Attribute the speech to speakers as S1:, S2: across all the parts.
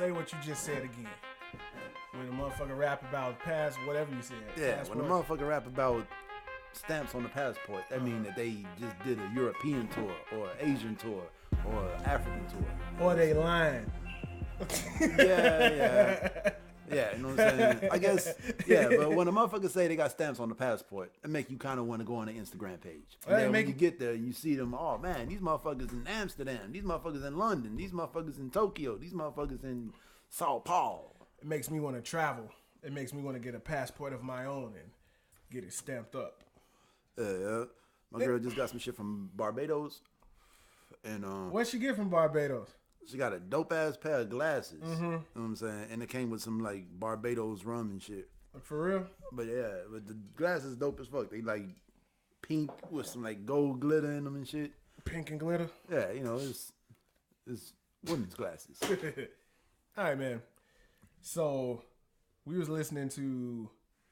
S1: Say what you just said again. When the motherfucker rap about past, whatever you said.
S2: Yeah,
S1: passport.
S2: when the motherfucker rap about stamps on the passport, that mean that they just did a European tour or Asian tour or African tour.
S1: Or they lying.
S2: Yeah, you know what I'm saying? I guess, yeah, but when a motherfucker say they got stamps on the passport, it make you kind of want to go on the Instagram page. And then when you get there and you see them, oh man, these motherfuckers in Amsterdam, these motherfuckers in London, these motherfuckers in Tokyo, these motherfuckers in Sao Paulo.
S1: It makes me want to travel. It makes me want to get a passport of my own and get it stamped up.
S2: Yeah. My girl just got some shit from Barbados. And
S1: What'd she get from Barbados?
S2: she got a dope ass pair of glasses. You know what I'm saying? And it came with some like Barbados rum and shit.
S1: For real?
S2: But yeah, but the glasses dope as fuck. They like pink with some like gold glitter in them and shit.
S1: Pink and glitter?
S2: Yeah, you know, it's women's glasses.
S1: All right, man. So we was listening to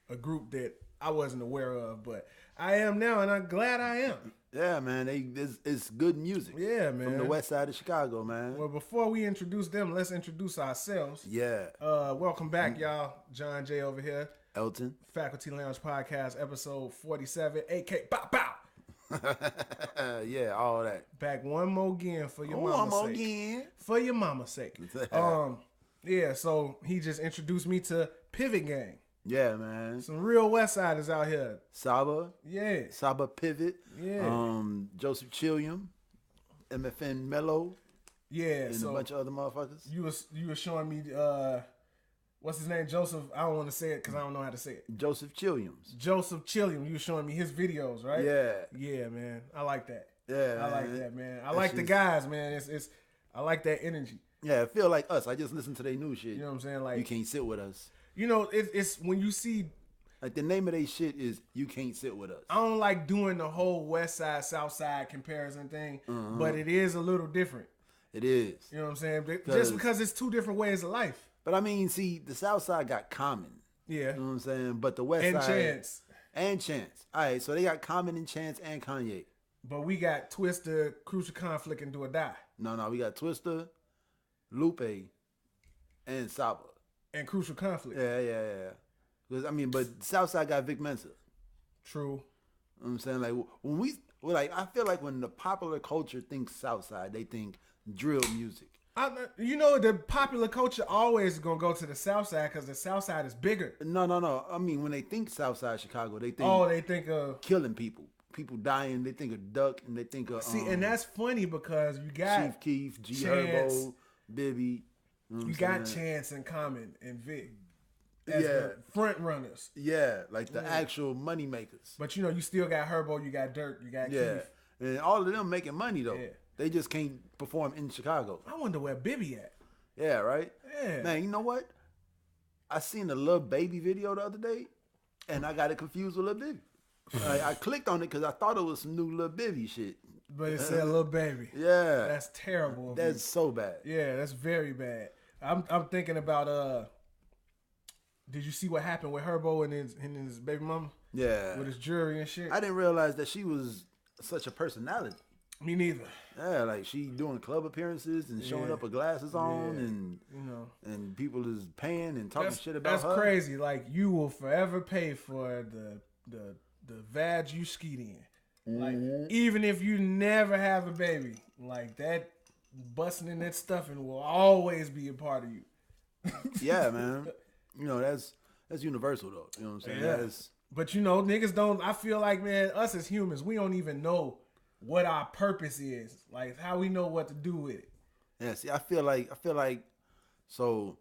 S1: a group that I wasn't aware of, but I am now, and I'm glad I am.
S2: Yeah, man, it's good music.
S1: Yeah, man.
S2: From the west side of Chicago, man.
S1: Well, before we introduce them, let's introduce ourselves.
S2: Yeah.
S1: Welcome back, y'all. John J over here.
S2: Elton.
S1: Faculty Lounge Podcast, episode 47, AK Bow Bow.
S2: Yeah, all that.
S1: Back one more again for your mama's sake.
S2: Again.
S1: For your mama's sake. Yeah, so he just introduced me to Pivot Gang.
S2: Yeah, man.
S1: Some real West Siders out here.
S2: Saba.
S1: Yeah.
S2: Saba Pivot.
S1: Yeah.
S2: Joseph Chilliam. MFN Mello.
S1: Yeah.
S2: And
S1: so
S2: a bunch of other motherfuckers.
S1: You was showing me what's his name? Joseph. I don't want to say it because I don't know how to say it.
S2: Joseph Chilliams.
S1: Joseph Chilliam. You was showing me his videos, right?
S2: Yeah.
S1: Yeah, man. I like that.
S2: Yeah.
S1: I like that, man. I like the guys, man. It's I like that energy.
S2: Yeah, it feel like us. I just listen to their new shit.
S1: You know what I'm saying? Like
S2: you can't sit with us.
S1: You know, it's when you see.
S2: Like the name of their shit is "You Can't Sit With Us."
S1: I don't like doing the whole West Side South Side comparison thing, but it is a little different.
S2: It is.
S1: You know what I'm saying? Just because it's two different ways of life.
S2: But I mean, see, the South Side got Common.
S1: Yeah.
S2: You know what I'm saying? But the West
S1: and
S2: Side
S1: Chance.
S2: And Chance. All right, so they got Common and Chance and Kanye.
S1: But we got Twista, Crucial Conflict, and Do or Die.
S2: No, we got Twista, Lupe, and Saba.
S1: And Crucial Conflict.
S2: Yeah. Because I mean, but Southside got Vic Mensa.
S1: True.
S2: You know what I'm saying? Like I feel like when the popular culture thinks Southside, they think drill music.
S1: The popular culture always gonna go to the South Side because the South Side is bigger.
S2: No. I mean, when they think Southside Chicago, they think
S1: they think of
S2: killing people, people dying. They think of Duck, and they think of
S1: and that's funny because you got
S2: Chief Keef, G
S1: Chance,
S2: Herbo, Bibby.
S1: You got Chance and Common and Vic as the front runners.
S2: Yeah, like the actual money makers.
S1: But you still got Herbo, you got Dirk, you got Keef.
S2: And all of them making money though.
S1: Yeah.
S2: They just can't perform in Chicago.
S1: I wonder where Bibby at.
S2: Yeah, right?
S1: Yeah.
S2: Man, you know what? I seen a Lil Baby video the other day, and I got it confused with Lil Baby. I clicked on it because I thought it was some new Lil Baby shit.
S1: But it said Lil Baby.
S2: Yeah.
S1: That's terrible.
S2: That's so bad.
S1: Yeah, that's very bad. I'm thinking about did you see what happened with Herbo and his baby mama?
S2: Yeah.
S1: With his jury and shit.
S2: I didn't realize that she was such a personality.
S1: Me neither.
S2: Yeah, like she doing club appearances and showing up with glasses on and and people is paying and talking shit about her.
S1: That's crazy. Like you will forever pay for the vag you skied in. Like even if you never have a baby, like that busting in that stuffing will always be a part of you.
S2: Yeah, man. That's universal though. You know what I'm saying?
S1: Yeah. But niggas don't. I feel like, man, us as humans, we don't even know what our purpose is. Like how we know what to do with it.
S2: Yeah. See, I feel like so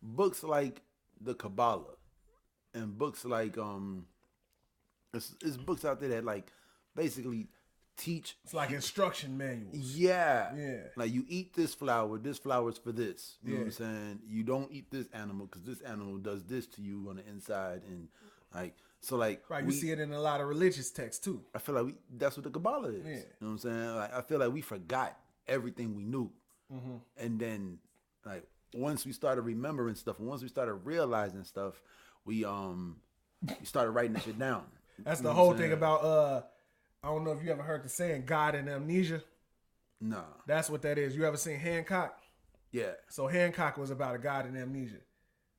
S2: books like the Kabbalah and books like it's books out there that like basically teach.
S1: It's like instruction manuals.
S2: Yeah.
S1: Yeah.
S2: Like you eat this flower is for this. You know what I'm saying? You don't eat this animal because this animal does this to you on the inside. And like, so like.
S1: Right. You see it in a lot of religious texts too.
S2: I feel like that's what the Kabbalah is. Yeah. You know what I'm saying? Like, I feel like we forgot everything we knew. Mm-hmm. And then like once we started remembering stuff and once we started realizing stuff, we started writing that shit down.
S1: That's the whole thing about I don't know if you ever heard the saying God and amnesia.
S2: No.
S1: That's what that is. You ever seen Hancock?
S2: Yeah.
S1: So Hancock was about a god in amnesia.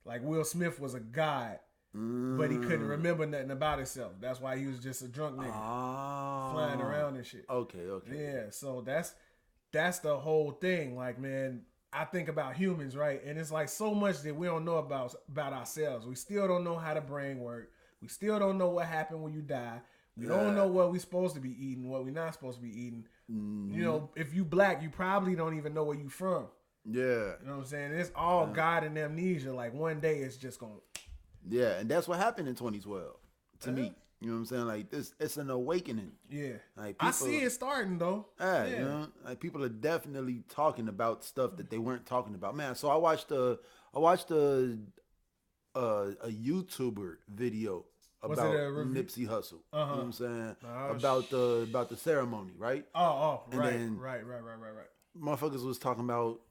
S1: Like Will Smith was a god, but he couldn't remember nothing about himself. That's why he was just a drunk nigga flying around and shit.
S2: Okay.
S1: Yeah, so that's the whole thing. Like, man, I think about humans, right? And it's like so much that we don't know about ourselves. We still don't know how the brain works. We still don't know what happened when you die. We don't know what we're supposed to be eating, what we're not supposed to be eating. You know, if you black, you probably don't even know where you from.
S2: Yeah.
S1: You know what I'm saying? It's all God and amnesia. Like one day it's just going to...
S2: Yeah, and that's what happened in 2012 to me. You know what I'm saying? Like this, it's an awakening.
S1: Yeah.
S2: Like people,
S1: I see it starting though.
S2: Yeah, you know, like people are definitely talking about stuff that they weren't talking about. Man, so I watched a YouTuber video about Nipsey Hussle. You know what I'm saying? About the ceremony, right?
S1: Oh,
S2: and
S1: right,
S2: then
S1: right.
S2: Motherfuckers was talking about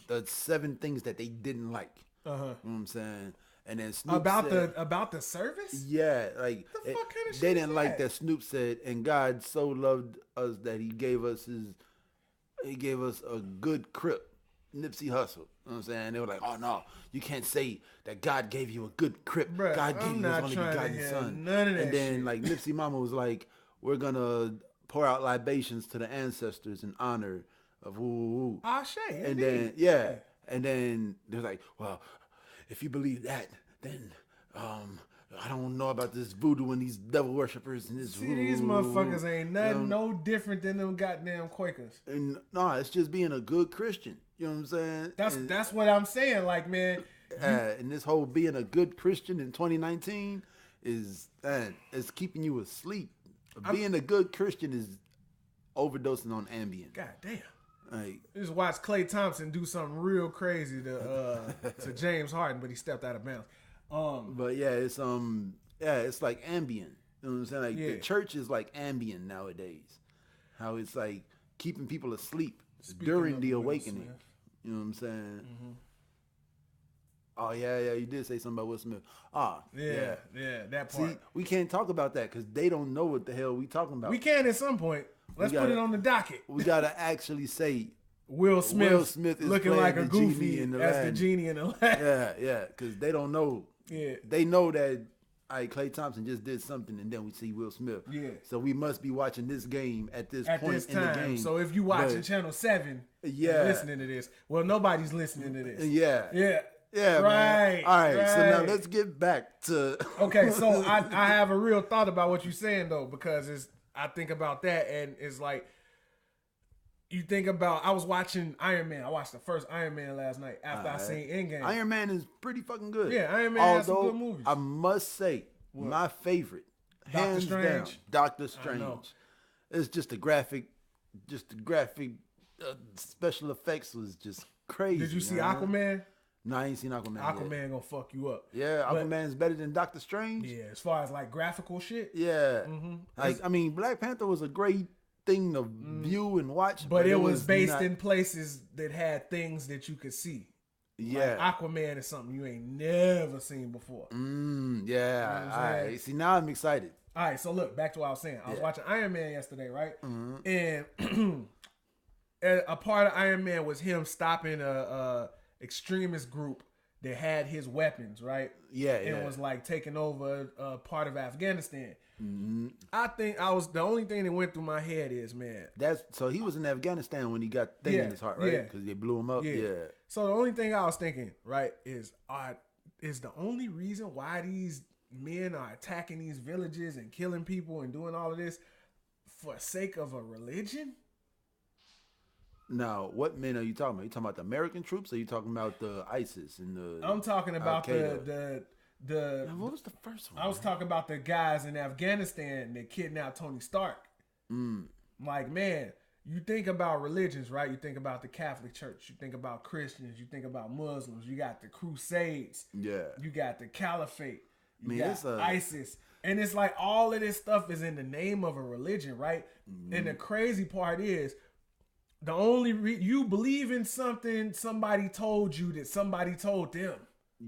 S2: the 7 things that they didn't like. You know what I'm saying? And then Snoop said,
S1: about the service?
S2: Yeah, like
S1: the fuck kind of shit
S2: they
S1: is
S2: didn't like that Snoop said, and God so loved us that he gave us a good crip, Nipsey Hussle. You know what I'm saying? They were like, oh no, you can't say that God gave you a good crip.
S1: Bruh,
S2: God gave you his only begotten son.
S1: None of that
S2: and then
S1: shit.
S2: like Nipsey Mama was like, we're gonna pour out libations to the ancestors in honor of woo.
S1: Ah, shit.
S2: And then and then they're like, well, if you believe that, then I don't know about this voodoo and these devil worshippers and this.
S1: See, these motherfuckers ain't nothing no different than them goddamn Quakers.
S2: And no, it's just being a good Christian. You know what I'm saying?
S1: That's what I'm saying. Like, man,
S2: and this whole being a good Christian in 2019 is keeping you asleep. Being a good Christian is overdosing on Ambien.
S1: God damn.
S2: Like,
S1: just watch Klay Thompson do something real crazy to James Harden, but he stepped out of bounds.
S2: But yeah, it's like Ambien. You know what I'm saying? Like the church is like Ambien nowadays. How it's like keeping people asleep during the awakening. You know what I'm saying? Mm-hmm. Oh yeah, you did say something about Will Smith. Yeah,
S1: that part.
S2: See, we can't talk about that because they don't know what the hell we talking about.
S1: We can at some point. Let's put it on the docket.
S2: We gotta actually say
S1: Will Smith is looking like a goofy as the genie in the lamp.
S2: Yeah, because they don't know.
S1: Yeah,
S2: they know that Klay Thompson just did something, and then we see Will Smith.
S1: Yeah,
S2: so we must be watching this game at this point in the game.
S1: So if you watching Channel 7, listening to this, well, nobody's listening to this.
S2: Yeah,
S1: right.
S2: Man. All right, so now let's get back to.
S1: Okay, so I have a real thought about what you're saying though, because I think about that, and it's like you think about. I was watching Iron Man. I watched the first Iron Man last night after I seen Endgame.
S2: Iron Man is pretty fucking good.
S1: Yeah, Iron Man has some good movies.
S2: I must say, my favorite, hands down, Doctor Strange. It's just the graphic, special effects was just crazy.
S1: Did you see Aquaman?
S2: No, I ain't seen Aquaman.
S1: Aquaman gonna fuck you up.
S2: Yeah, Aquaman's better than Doctor Strange.
S1: Yeah, as far as like graphical shit.
S2: Yeah, like I mean, Black Panther was a great thing to view and watch,
S1: but it was based in places that had things that you could see.
S2: Yeah,
S1: like Aquaman is something you ain't never seen before.
S2: Yeah, you know all right. See, now I'm excited.
S1: All right, so look back to what I was saying. I was watching Iron Man yesterday, right? And a part of Iron Man was him stopping a extremist group that had his weapons, right? And was like taking over a part of Afghanistan. I think the only thing that went through my head is, man.
S2: So he was in Afghanistan when he got thing in his heart, right? Because they blew him up. Yeah.
S1: So the only thing I was thinking, right, is the only reason why these men are attacking these villages and killing people and doing all of this for sake of a religion?
S2: Now, what men are you talking about? You talking about the American troops, or you talking about the ISIS and the?
S1: I'm talking about the.
S2: What was the first one?
S1: I was talking about the guys in Afghanistan that kidnapped Tony Stark. Like, man, you think about religions, right? You think about the Catholic Church. You think about Christians. You think about Muslims. You got the Crusades. Yeah. You got the Caliphate. You got ISIS. And it's like all of this stuff is in the name of a religion, right? And the crazy part is, the only you believe in something somebody told you that somebody told them.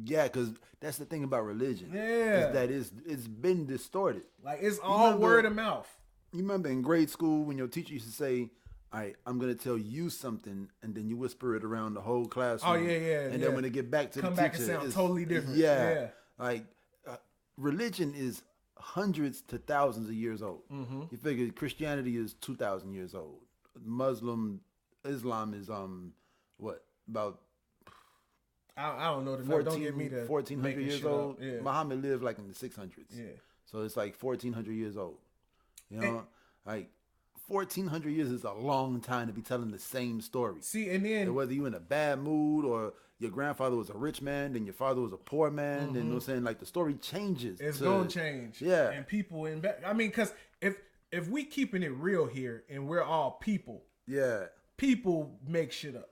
S2: Yeah, because that's the thing about religion.
S1: Yeah,
S2: is that it's been distorted.
S1: Like it's all word of mouth.
S2: You remember in grade school when your teacher used to say, all right, I'm gonna tell you something, and then you whisper it around the whole classroom.
S1: Oh yeah.
S2: And then when they get back to
S1: come
S2: the
S1: back
S2: teacher,
S1: and sound totally different.
S2: Yeah. Like religion is hundreds to thousands of years old.
S1: Mm-hmm.
S2: You figure Christianity is 2,000 years old. Islam is what about?
S1: I don't know the
S2: 14,
S1: don't get me to
S2: 1,400 years old.
S1: Yeah.
S2: Muhammad lived like in the 600s.
S1: Yeah.
S2: So it's like 1,400 years old. You know, like 1,400 years is a long time to be telling the same story.
S1: See, and then
S2: whether you in a bad mood or your grandfather was a rich man, then your father was a poor man, then you know what I'm saying, like the story changes.
S1: It's gonna change.
S2: Yeah.
S1: And people I mean, because if we keeping it real here and we're all people, people make shit up.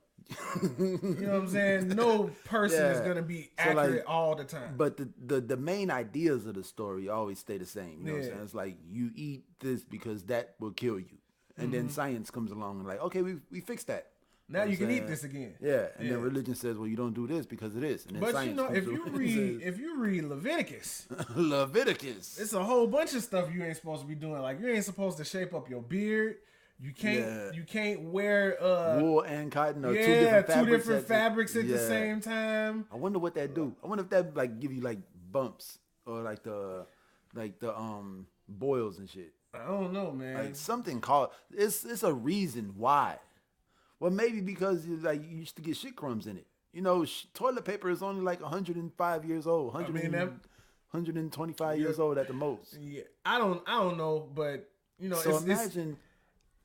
S1: You know what I'm saying? No person is gonna be accurate all the time.
S2: But the main ideas of the story always stay the same. You know what I'm saying? It's like you eat this because that will kill you. And then science comes along and like, okay, we fixed that.
S1: Now you can eat this again.
S2: Yeah. And then religion says, well, you don't do this because of this. And then
S1: but
S2: science
S1: you know,
S2: comes
S1: if you read Leviticus,
S2: it's
S1: a whole bunch of stuff you ain't supposed to be doing. Like you ain't supposed to shape up your beard. You can't wear
S2: wool and cotton or
S1: two different fabrics at the same time.
S2: I wonder what that do. I wonder if that like give you like bumps or like the boils and shit.
S1: I don't know, man.
S2: Like something called it's a reason why. Well, maybe because you used to get shit crumbs in it. You know, toilet paper is only like 105 years old. 125 years old at the most.
S1: Yeah, I don't know, but you know,
S2: so imagine.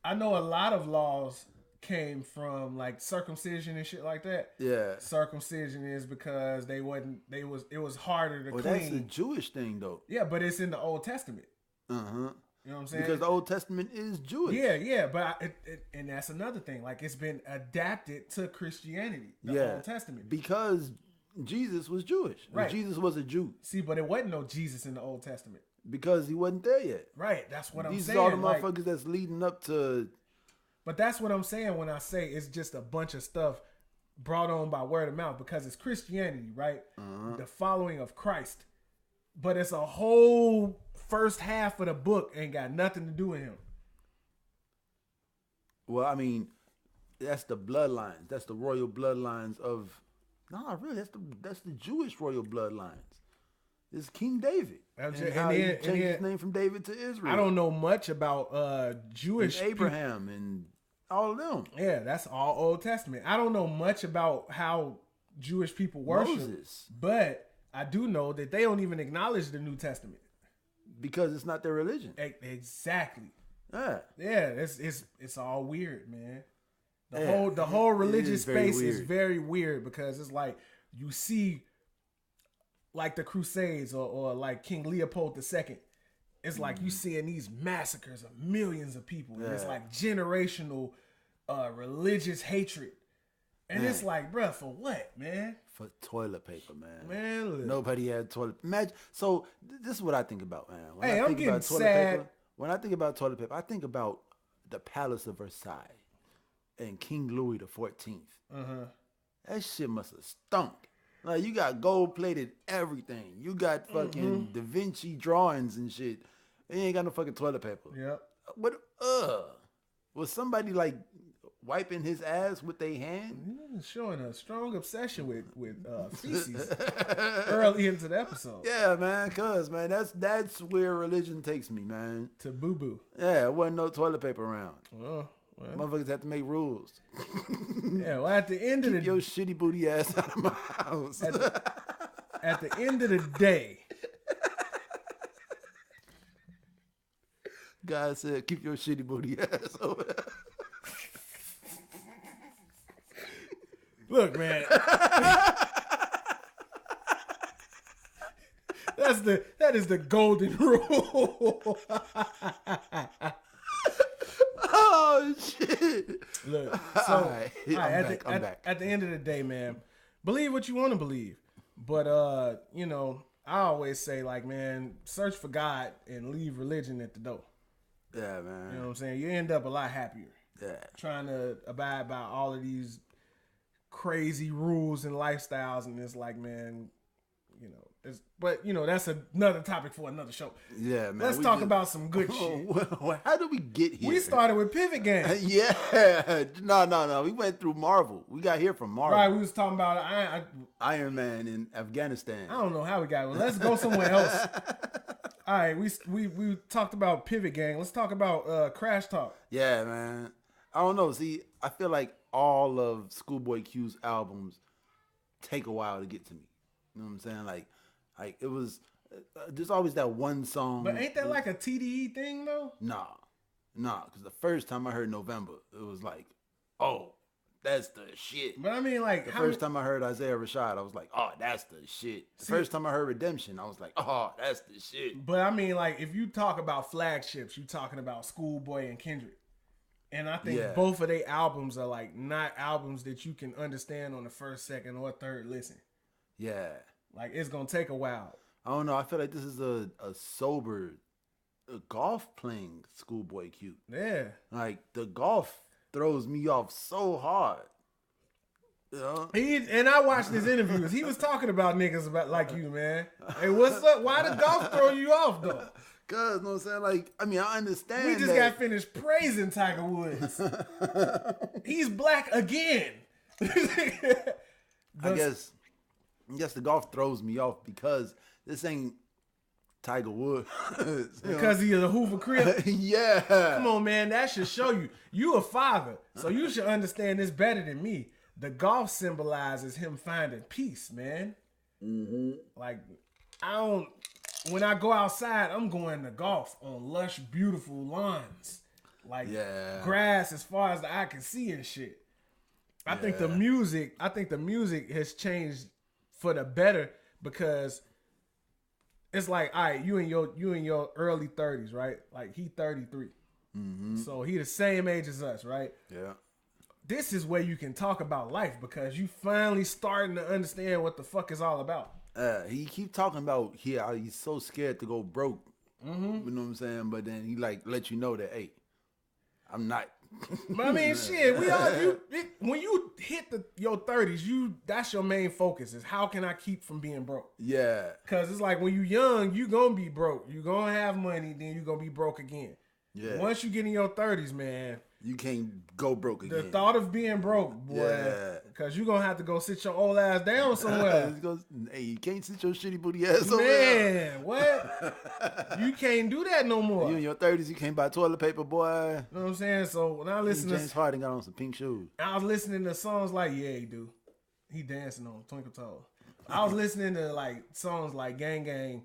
S1: I know a lot of laws came from like circumcision and shit like that.
S2: Yeah.
S1: Circumcision is because it was harder to clean.
S2: That's a Jewish thing though.
S1: Yeah, but it's in the Old Testament.
S2: Uh-huh.
S1: You know what I'm saying?
S2: Because the Old Testament is Jewish.
S1: Yeah, but and that's another thing. Like it's been adapted to Christianity, the Old Testament.
S2: Because Jesus was Jewish.
S1: Right.
S2: Jesus was a Jew.
S1: See, but it wasn't no Jesus in the Old Testament.
S2: Because he wasn't there yet.
S1: Right, that's what I'm saying.
S2: These are all the motherfuckers that's leading up to.
S1: But that's what I'm saying when I say it's just a bunch of stuff brought on by word of mouth because it's Christianity, right?
S2: Uh-huh.
S1: The following of Christ. But it's a whole first half of the book ain't got nothing to do with him.
S2: Well, I mean, that's the bloodlines. That's the royal bloodlines of. No, really, that's the Jewish royal bloodlines. It's King David. And how he changed his name from David to Israel.
S1: I don't know much about Jewish
S2: and Abraham and all of them.
S1: Yeah, that's all Old Testament. I don't know much about how Jewish people worship. Moses. But I do know that they don't even acknowledge the New Testament.
S2: Because it's not their religion.
S1: Exactly.
S2: Yeah.
S1: Yeah, it's all weird, man. The whole religious space is very weird because it's like you see like the Crusades or like King Leopold II, it's like you seeing these massacres of millions of people. And it's like generational religious hatred. And it's like, bruh, for what, man?
S2: For toilet paper, man.
S1: Man, look.
S2: Nobody had toilet. Imagine. So this is what I think about, man.
S1: When I think about toilet paper,
S2: when I think about toilet paper, I think about the Palace of Versailles and King Louis XIV. That shit must have stunk. Like, you got gold-plated everything. You got fucking Da Vinci drawings and shit. And you ain't got no fucking toilet paper.
S1: Yep.
S2: But, was somebody, like, wiping his ass with their hand?
S1: Showing a strong obsession with feces early into the episode.
S2: Yeah, man, cuz, man, that's where religion takes me, man.
S1: To boo-boo.
S2: Yeah, there wasn't no toilet paper around.
S1: Well.
S2: Motherfuckers have to make rules.
S1: Yeah, well, at the end of the
S2: day, your shitty booty ass out of my house.
S1: At the end of the day,
S2: God said, keep your shitty booty ass over there.
S1: Look, man. That is the golden rule.
S2: Oh shit!
S1: Look, so I'm back. At the end of the day, man, believe what you want to believe, but you know, I always say, like, man, search for God and leave religion at the door.
S2: Yeah, man.
S1: You know what I'm saying? You end up a lot happier.
S2: Yeah.
S1: Trying to abide by all of these crazy rules and lifestyles, and it's like, man, that's another topic for another show.
S2: Yeah, man.
S1: Let's talk about some good shit.
S2: Well, how did we get here?
S1: We started with Pivot Game.
S2: Yeah. No. We went through Marvel. We got here from Marvel.
S1: Right, we was talking about
S2: Iron Man in Afghanistan.
S1: I don't know how we got it. Let's go somewhere else. All right, we talked about Pivot Gang. Let's talk about Crash Talk.
S2: Yeah, man. I don't know. See, I feel like all of Schoolboy Q's albums take a while to get to me. You know what I'm saying? Like it was. There's always that one song.
S1: But ain't that like a TDE thing though?
S2: Nah. Because the first time I heard November, it was like, oh, that's the shit.
S1: But I mean, like
S2: the first time I heard Isaiah Rashad, I was like, oh, that's the shit. The first time I heard Redemption, I was like, oh, that's the shit.
S1: But I mean, like if you talk about flagships, you talking about Schoolboy and Kendrick. And I think both of their albums are like not albums that you can understand on the first, second, or third listen.
S2: Yeah.
S1: Like it's gonna take a while.
S2: I don't know. I feel like this is a sober golf playing Schoolboy Q.
S1: Yeah.
S2: Like the golf throws me off so hard. You know?
S1: And I watched his interviews. He was talking about niggas about like you, man. Hey, what's up? Why did golf throw you off though?
S2: Cause, you know what I'm saying? Like, I mean, I understand.
S1: We just got finished praising Tiger Woods. He's black again.
S2: I guess the golf throws me off because this ain't Tiger Woods.
S1: Because he is a Hoover Crip?
S2: Yeah.
S1: Come on, man. That should show you. You a father, so you should understand this better than me. The golf symbolizes him finding peace, man.
S2: Mm-hmm.
S1: Like, when I go outside, I'm going to golf on lush, beautiful lawns. Like, grass as far as the eye can see and shit. I think the music has changed for the better because it's like, all right, you in your early 30s, right? Like he 33.
S2: Mm-hmm.
S1: So he the same age as us, right?
S2: Yeah.
S1: This is where you can talk about life because you finally starting to understand what the fuck it's all about.
S2: He keep talking about how he's so scared to go broke. Mm-hmm. You know what I'm saying? But then he like let you know that, hey, I'm not.
S1: But I mean, shit, when you hit your 30s, that's your main focus is how can I keep from being broke?
S2: Yeah.
S1: Because it's like when you young, you gonna be broke. You gonna have money, then you gonna be broke again.
S2: Yeah.
S1: Once you get in your 30s, man,
S2: you can't go broke again.
S1: The thought of being broke, boy, because you're going to have to go sit your old ass down somewhere.
S2: Hey, you can't sit your shitty booty ass somewhere.
S1: Man, what? You can't do that no more.
S2: You in your 30s, you can't buy toilet paper, boy.
S1: You know what I'm saying? So when I listen to
S2: James Harden got on some pink shoes.
S1: I was listening to songs like, yeah, he do. He dancing on Twinkle Toe. I was listening to like songs like Gang Gang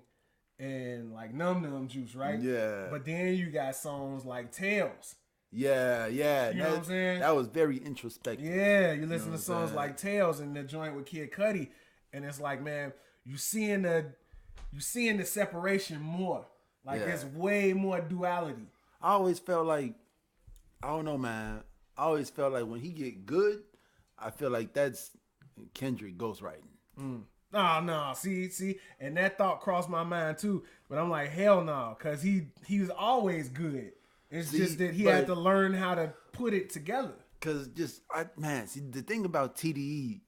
S1: and like Num Num Juice, right?
S2: Yeah.
S1: But then you got songs like Tales.
S2: Yeah.
S1: You know what I'm saying?
S2: That was very introspective.
S1: Yeah, you listen to songs like Tales and the joint with Kid Cudi, and it's like, man, you seeing the separation more. Like there's way more duality.
S2: I always felt like, I don't know, man. I always felt like when he get good, I feel like that's Kendrick ghostwriting.
S1: No, see, and that thought crossed my mind too. But I'm like, hell no, because he was always good. It's just that he had to learn how to put it together. Cause
S2: the thing about TDE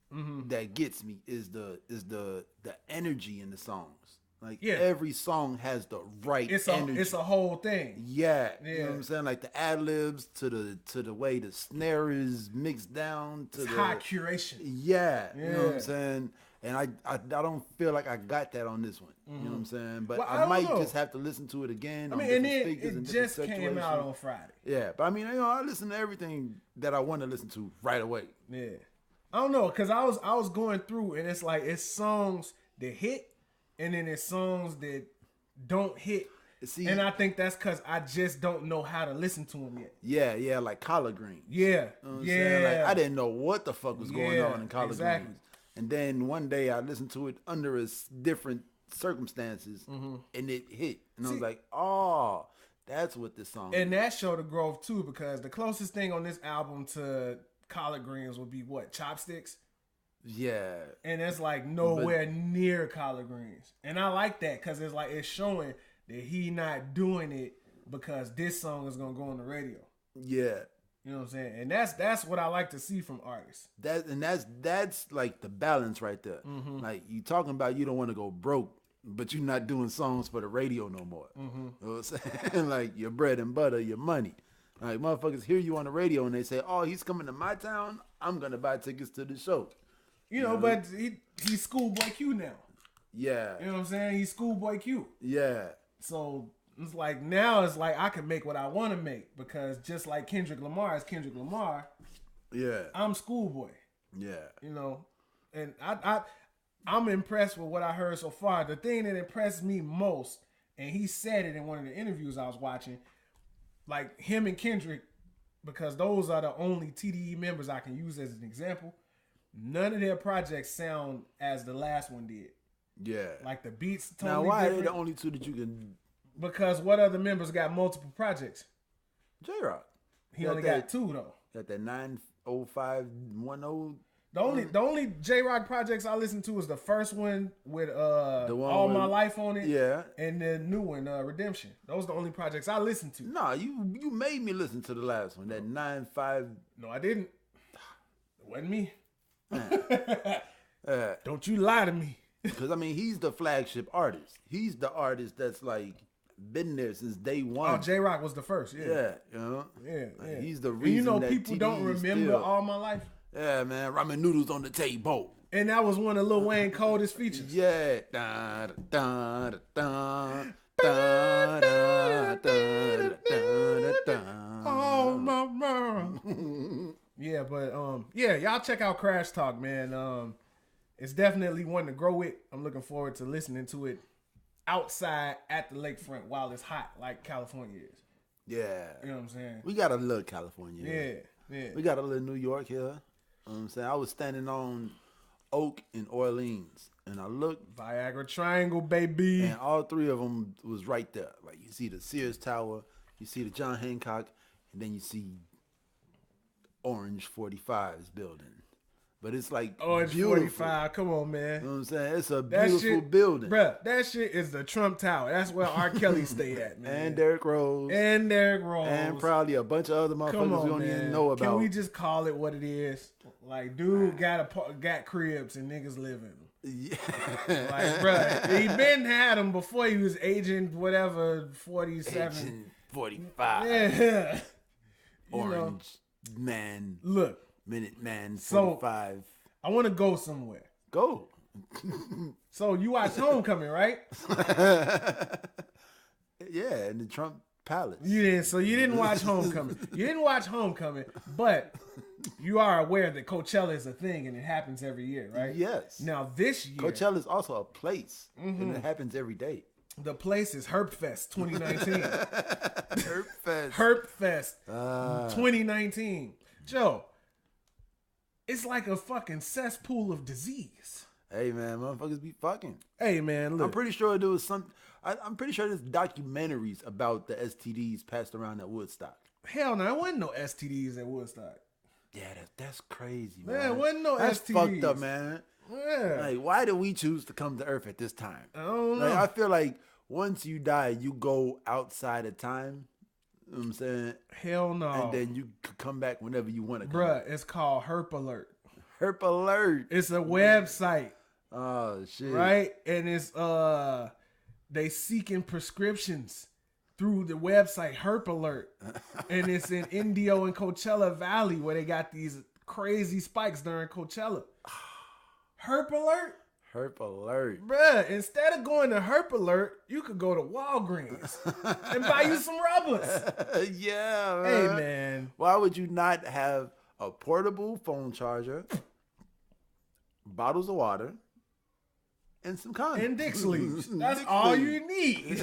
S2: that gets me is the energy in the songs. Like every song has the right energy.
S1: It's a whole thing.
S2: Yeah. You know what I'm saying? Like the ad libs to the way the snare is mixed down to
S1: high curation.
S2: Yeah. You know what I'm saying? And I don't feel like I got that on this one. You know what I'm saying? But I might just have to listen to it again.
S1: I mean, and then it just came out on Friday.
S2: Yeah, but I mean, I listen to everything that I want to listen to right away.
S1: Yeah, I don't know, cause I was going through, and it's like it's songs that hit, and then it's songs that don't hit. See, and I think that's cause I just don't know how to listen to them yet.
S2: Yeah, like collard greens.
S1: Yeah,
S2: you know what I'm saying? Like I didn't know what the fuck was going on in collard greens. And then one day I listened to it under different circumstances, and it hit. And I was like, oh, that's what this song is.
S1: And that showed the growth, too, because the closest thing on this album to collard greens would be, what, Chopsticks?
S2: Yeah.
S1: And it's like nowhere near collard greens. And I like that because it's like it's showing that he not doing it because this song is going to go on the radio.
S2: Yeah.
S1: You know what I'm saying? And that's what I like to see from artists.
S2: That's like the balance right there. Mm-hmm. Like you talking about you don't want to go broke, but you're not doing songs for the radio no more. Mm-hmm. You know what I'm saying? Like your bread and butter, your money. Like motherfuckers hear you on the radio and they say, "Oh, he's coming to my town. I'm gonna buy tickets to the show."
S1: You know, but he's Schoolboy Q now.
S2: Yeah.
S1: You know what I'm saying? He's Schoolboy Q.
S2: Yeah.
S1: So it's like now it's like I can make what I want to make because just like Kendrick Lamar is Kendrick Lamar.
S2: Yeah.
S1: I'm Schoolboy.
S2: Yeah.
S1: You know, and I'm impressed with what I heard so far. The thing that impressed me most, and he said it in one of the interviews I was watching, like him and Kendrick, because those are the only TDE members I can use as an example. None of their projects sound as the last one did.
S2: Yeah.
S1: Like the beats totally
S2: now, why
S1: different.
S2: are they the only two that you can...
S1: Because what other members got multiple projects?
S2: J-Rock.
S1: He only got two, though.
S2: Got that 90510.
S1: The only J-Rock projects I listened to was the first one with All My Life on it.
S2: Yeah.
S1: And the new one, Redemption. Those are the only projects I listened to.
S2: No, you made me listen to the last one, that 95.
S1: No, I didn't. It wasn't me. Don't you lie to me.
S2: Because, I mean, he's the flagship artist. He's the artist that's, like, been there since day one.
S1: Oh, J-Rock was the first, yeah.
S2: Yeah, you know?
S1: Yeah,
S2: like,
S1: yeah.
S2: He's the reason
S1: and you know
S2: that
S1: people
S2: TDE
S1: don't remember
S2: still...
S1: All My Life?
S2: Yeah, man. Ramen noodles on the table.
S1: And that was one of Lil Wayne's coldest features.
S2: Yeah. Da, da, da, da, da, da, da, da, da.
S1: Oh, my. Yeah, but yeah, y'all check out Crash Talk, man. It's definitely one to grow with. I'm looking forward to listening to it outside at the lakefront while it's hot, like California is.
S2: Yeah.
S1: You know what I'm saying?
S2: We got a little California.
S1: Yeah. We
S2: got a little New York here. You know what I'm saying? I was standing on Oak in Orleans, and I looked.
S1: Viagra Triangle, baby.
S2: And all three of them was right there. Like, you see the Sears Tower, you see the John Hancock, and then you see Orange 45's building. But it's like
S1: Orange
S2: beautiful.
S1: 45, come on, man.
S2: You know what I'm saying? It's a beautiful building.
S1: Bruh, that shit is the Trump Tower. That's where R. Kelly stayed at, man.
S2: And Derrick Rose.
S1: And
S2: probably a bunch of other motherfuckers we don't even know about.
S1: Can we just call it what it is? Like, dude got cribs and niggas live in them. Yeah. Like, bruh, he been had them before he was Agent whatever 47.
S2: Agent 45.
S1: Yeah.
S2: Orange Man.
S1: Look.
S2: Minute Man 45.
S1: So, I want to go somewhere.
S2: Go.
S1: So you watched Homecoming, right?
S2: Yeah, in the Trump Palace.
S1: You didn't. So you didn't watch Homecoming. You didn't watch Homecoming, but you are aware that Coachella is a thing and it happens every year, right?
S2: Yes.
S1: Now this year,
S2: Coachella is also a place, and it happens every day.
S1: The place is Herpfest 2019.
S2: Herpfest.
S1: Herpfest 2019. Joe. It's like a fucking cesspool of disease.
S2: Hey, man, motherfuckers be fucking.
S1: Hey, man, look.
S2: I'm pretty sure there was I'm pretty sure there's documentaries about the STDs passed around at Woodstock.
S1: Hell no, there wasn't no STDs at Woodstock.
S2: Yeah, that's crazy, man.
S1: There wasn't no
S2: that's
S1: STDs.
S2: Fucked up, man.
S1: Yeah.
S2: Like, why did we choose to come to Earth at this time?
S1: I don't know.
S2: Like, I feel like once you die, you go outside of time. You know what I'm saying?
S1: Hell no.
S2: And then you could come back whenever you want to come
S1: Bruh,
S2: back.
S1: it's called Herp Alert.
S2: Herp Alert.
S1: It's a website.
S2: Oh, shit.
S1: Right? And it's, they seeking prescriptions through the website Herp Alert. And it's in Indio and Coachella Valley where they got these crazy spikes during Coachella. Herp Alert?
S2: Herp Alert.
S1: Bruh, instead of going to Herp Alert, you could go to Walgreens and buy you some rubbers.
S2: Yeah, man.
S1: Hey, man.
S2: Why would you not have a portable phone charger, bottles of water, and some condoms?
S1: And dick sleeves. That's all you need.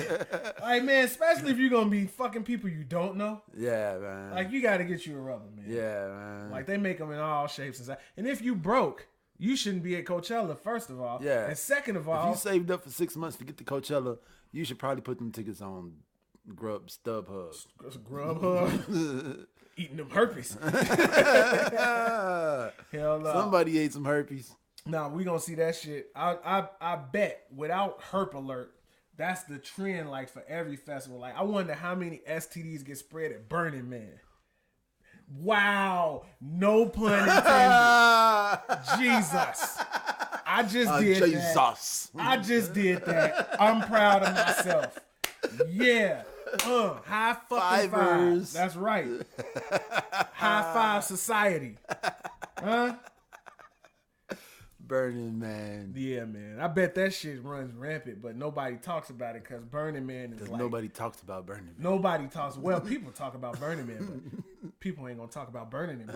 S1: Like, man, especially if you're going to be fucking people you don't know.
S2: Yeah, man.
S1: Like, you got to get you a rubber, man.
S2: Yeah, man.
S1: Like, they make them in all shapes and sizes. And if you broke, you shouldn't be at Coachella, first of all.
S2: Yeah.
S1: And second of all,
S2: if you saved up for 6 months to get to Coachella, you should probably put them tickets on StubHub.
S1: Eating them herpes. Hell no.
S2: Somebody ate some herpes.
S1: Nah, we gonna see that shit. I bet without Herp Alert, that's the trend like for every festival. Like, I wonder how many STDs get spread at Burning Man. Wow. No pun intended. Jesus. I just did that. I just did that. I'm proud of myself. Yeah. High fucking five. That's right. High five society. Huh?
S2: Burning Man.
S1: Yeah, man. I bet that shit runs rampant, but nobody talks about it because Burning Man is like...
S2: Nobody talks about Burning Man.
S1: Nobody talks... Well, people talk about Burning Man, but people ain't gonna talk about Burning Man.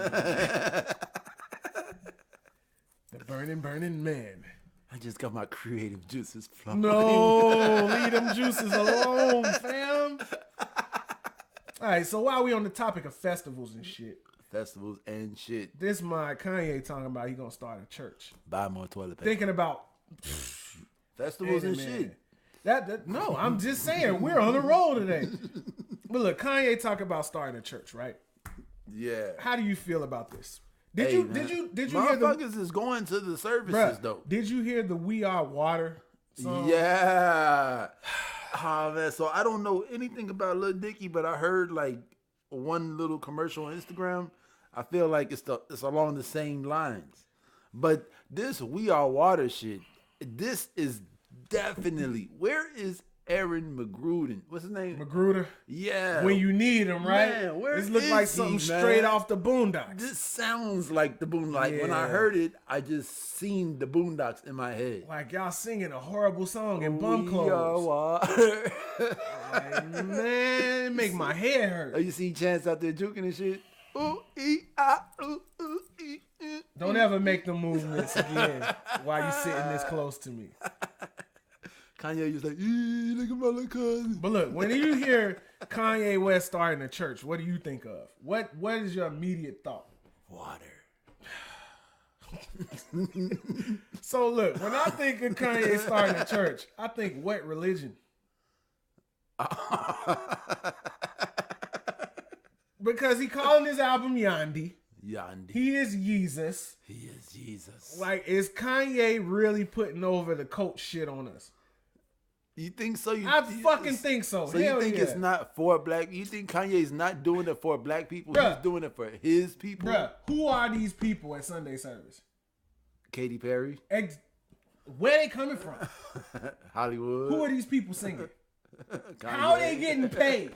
S1: The Burning Man.
S2: I just got my creative juices flowing.
S1: No, leave them juices alone, fam. All right, so while we on the topic of festivals and shit.
S2: Festivals and shit.
S1: This my Kanye talking about he gonna start a church.
S2: Buy more toilet paper.
S1: Thinking about
S2: festivals and shit.
S1: No, I'm just saying we're on the roll today. But look, Kanye talk about starting a church, right?
S2: Yeah.
S1: How do you feel about this? Did you hear the
S2: motherfuckers is going to the services though?
S1: Did you hear the We Are Water song?
S2: Yeah. Oh man, so I don't know anything about Lil Dicky, but I heard like one little commercial on Instagram. I feel like it's along the same lines. But this We Are Water shit, this is definitely, where is Aaron McGruder? What's his name?
S1: McGruder?
S2: Yeah.
S1: When you need him, right?
S2: Man, where
S1: this looks like something straight off the Boondocks.
S2: This sounds like the Boondocks. Like when I heard it, I just seen the Boondocks in my head.
S1: Like y'all singing a horrible song in bum clothes. Like, man, it make my head hurt.
S2: Oh, you see Chance out there juking and shit? Ooh, ooh, ooh,
S1: don't ever make the movements again while you sitting this close to me.
S2: Kanye was like, look at my little cousin.
S1: But look, when you hear Kanye West starting a church, what do you think of? What is your immediate thought?
S2: Water.
S1: So look, when I think of Kanye starting a church, I think wet religion. Because he calling his album Yandi.
S2: Yandi.
S1: He is Jesus.
S2: He is Jesus.
S1: Like, is Kanye really putting over the cult shit on us?
S2: You think so?
S1: I fucking think so.
S2: So you think it's not for black? You think Kanye's not doing it for black people?
S1: Bruh.
S2: He's doing it for his people?
S1: Bruh, who are these people at Sunday service?
S2: Katy Perry.
S1: Where they coming from?
S2: Hollywood.
S1: Who are these people singing? How are they getting paid?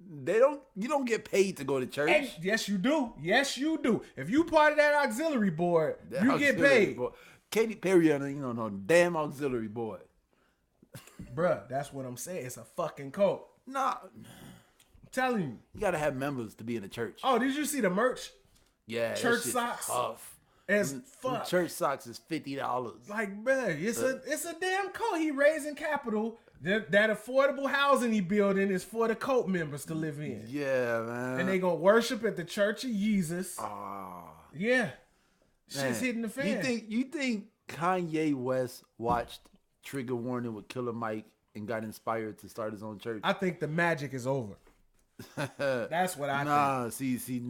S2: You don't get paid to go to church.
S1: And yes, you do. Yes, you do. If you part of that auxiliary board, you get paid.
S2: Board. Katy Perry on no damn auxiliary board.
S1: Bruh, that's what I'm saying. It's a fucking cult.
S2: Nah.
S1: I'm telling you.
S2: You gotta have members to be in the church.
S1: Oh, did you see the merch?
S2: Yeah.
S1: Church socks.
S2: Tough.
S1: As fuck.
S2: Church socks is $50.
S1: Like, bruh, it's a damn cult. He raising capital. That affordable housing he building is for the cult members to live in.
S2: Yeah, man.
S1: And they gonna worship at the Church of Jesus. Yeah. Shit's hitting the fan.
S2: You think Kanye West watched Trigger Warning with Killer Mike and got inspired to start his own church?
S1: I think the magic is over. That's what I think.
S2: Nah, see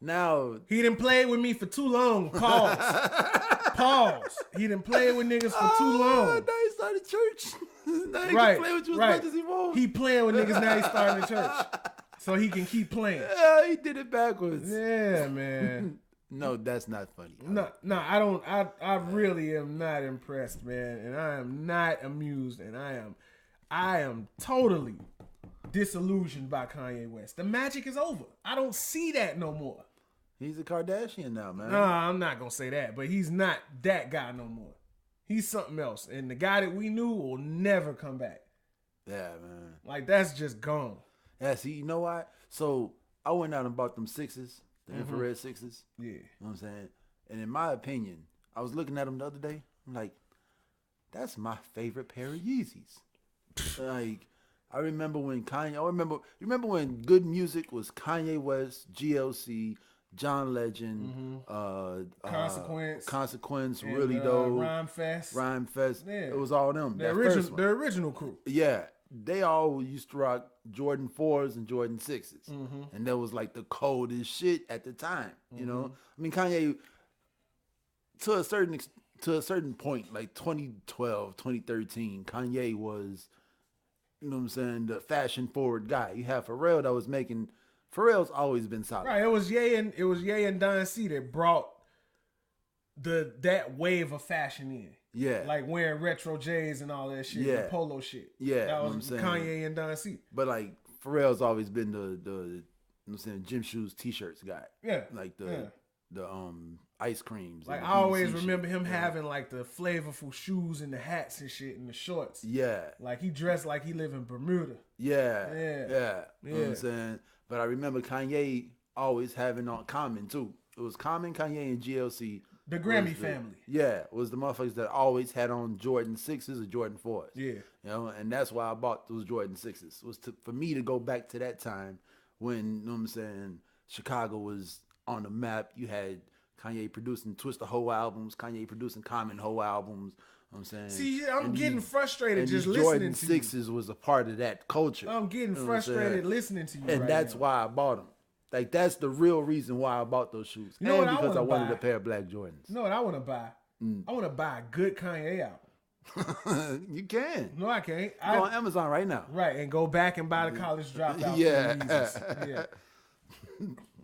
S2: now
S1: he done played with me for too long. Pause. He done played with niggas for too long.
S2: Now he started church. Now he
S1: can
S2: play with you as much as he wants.
S1: He playing with niggas now. He starting a church, so he can keep playing.
S2: Yeah, he did it backwards.
S1: Yeah, man.
S2: No, that's not funny.
S1: No, I don't. I really am not impressed, man, and I am not amused, and I am totally disillusioned by Kanye West. The magic is over. I don't see that no more.
S2: He's a Kardashian now, man.
S1: No, I'm not gonna say that, but he's not that guy no more. He's something else, and the guy that we knew will never come back.
S2: Yeah, man.
S1: Like, that's just gone.
S2: Yeah, see, you know what? So I went out and bought them sixes, the infrared sixes.
S1: Yeah.
S2: You know what I'm saying? And in my opinion, I was looking at them the other day. I'm like, that's my favorite pair of Yeezys. Like, I remember when remember when good music was Kanye West, GLC, John Legend, Consequence, and, really though,
S1: Rhyme Fest.
S2: Yeah. It was all them.
S1: The original crew.
S2: Yeah, they all used to rock Jordan 4s and Jordan 6s, and that was like the coldest shit at the time. You know, I mean, Kanye to a certain point, like 2012, 2013, Kanye was, you know what I'm saying, the fashion forward guy. You have Pharrell that was making Pharrell's always been solid.
S1: Right. It was Ye and Don C that brought that wave of fashion in.
S2: Yeah.
S1: Like wearing retro J's and all that shit. Yeah. The polo shit.
S2: Yeah.
S1: That was Kanye and Don C.
S2: But like Pharrell's always been the you know what I'm saying, gym shoes, t-shirts guy.
S1: Yeah.
S2: Like the ice creams.
S1: Like I always remember him having like the flavorful shoes and the hats and shit and the shorts.
S2: Yeah.
S1: Like he dressed like he lived in Bermuda.
S2: Yeah. You know what I'm saying? But I remember Kanye always having on Common too. It was Common, Kanye, and GLC.
S1: The Grammy family.
S2: Yeah. Was the motherfuckers that always had on Jordan 6s or Jordan 4s.
S1: Yeah.
S2: You know, and that's why I bought those Jordan 6s. Was for me to go back to that time when, you know what I'm saying, Chicago was on the map. You had Kanye producing Twista whole albums, Kanye producing Common whole albums. You know what I'm saying?
S1: See, I'm getting frustrated just listening
S2: Jordan
S1: to you.
S2: Jordan 6s was a part of that culture.
S1: I'm getting frustrated listening to you.
S2: And that's why I bought them. Like, that's the real reason why I bought those shoes.
S1: You know
S2: and
S1: what
S2: because I wanted
S1: buy?
S2: a pair of black Jordans.
S1: You know what I want to buy? I want to buy a good Kanye album.
S2: You can.
S1: No, I can't.
S2: Go on Amazon right now.
S1: Right, and go back and buy the College Dropout. Yeah.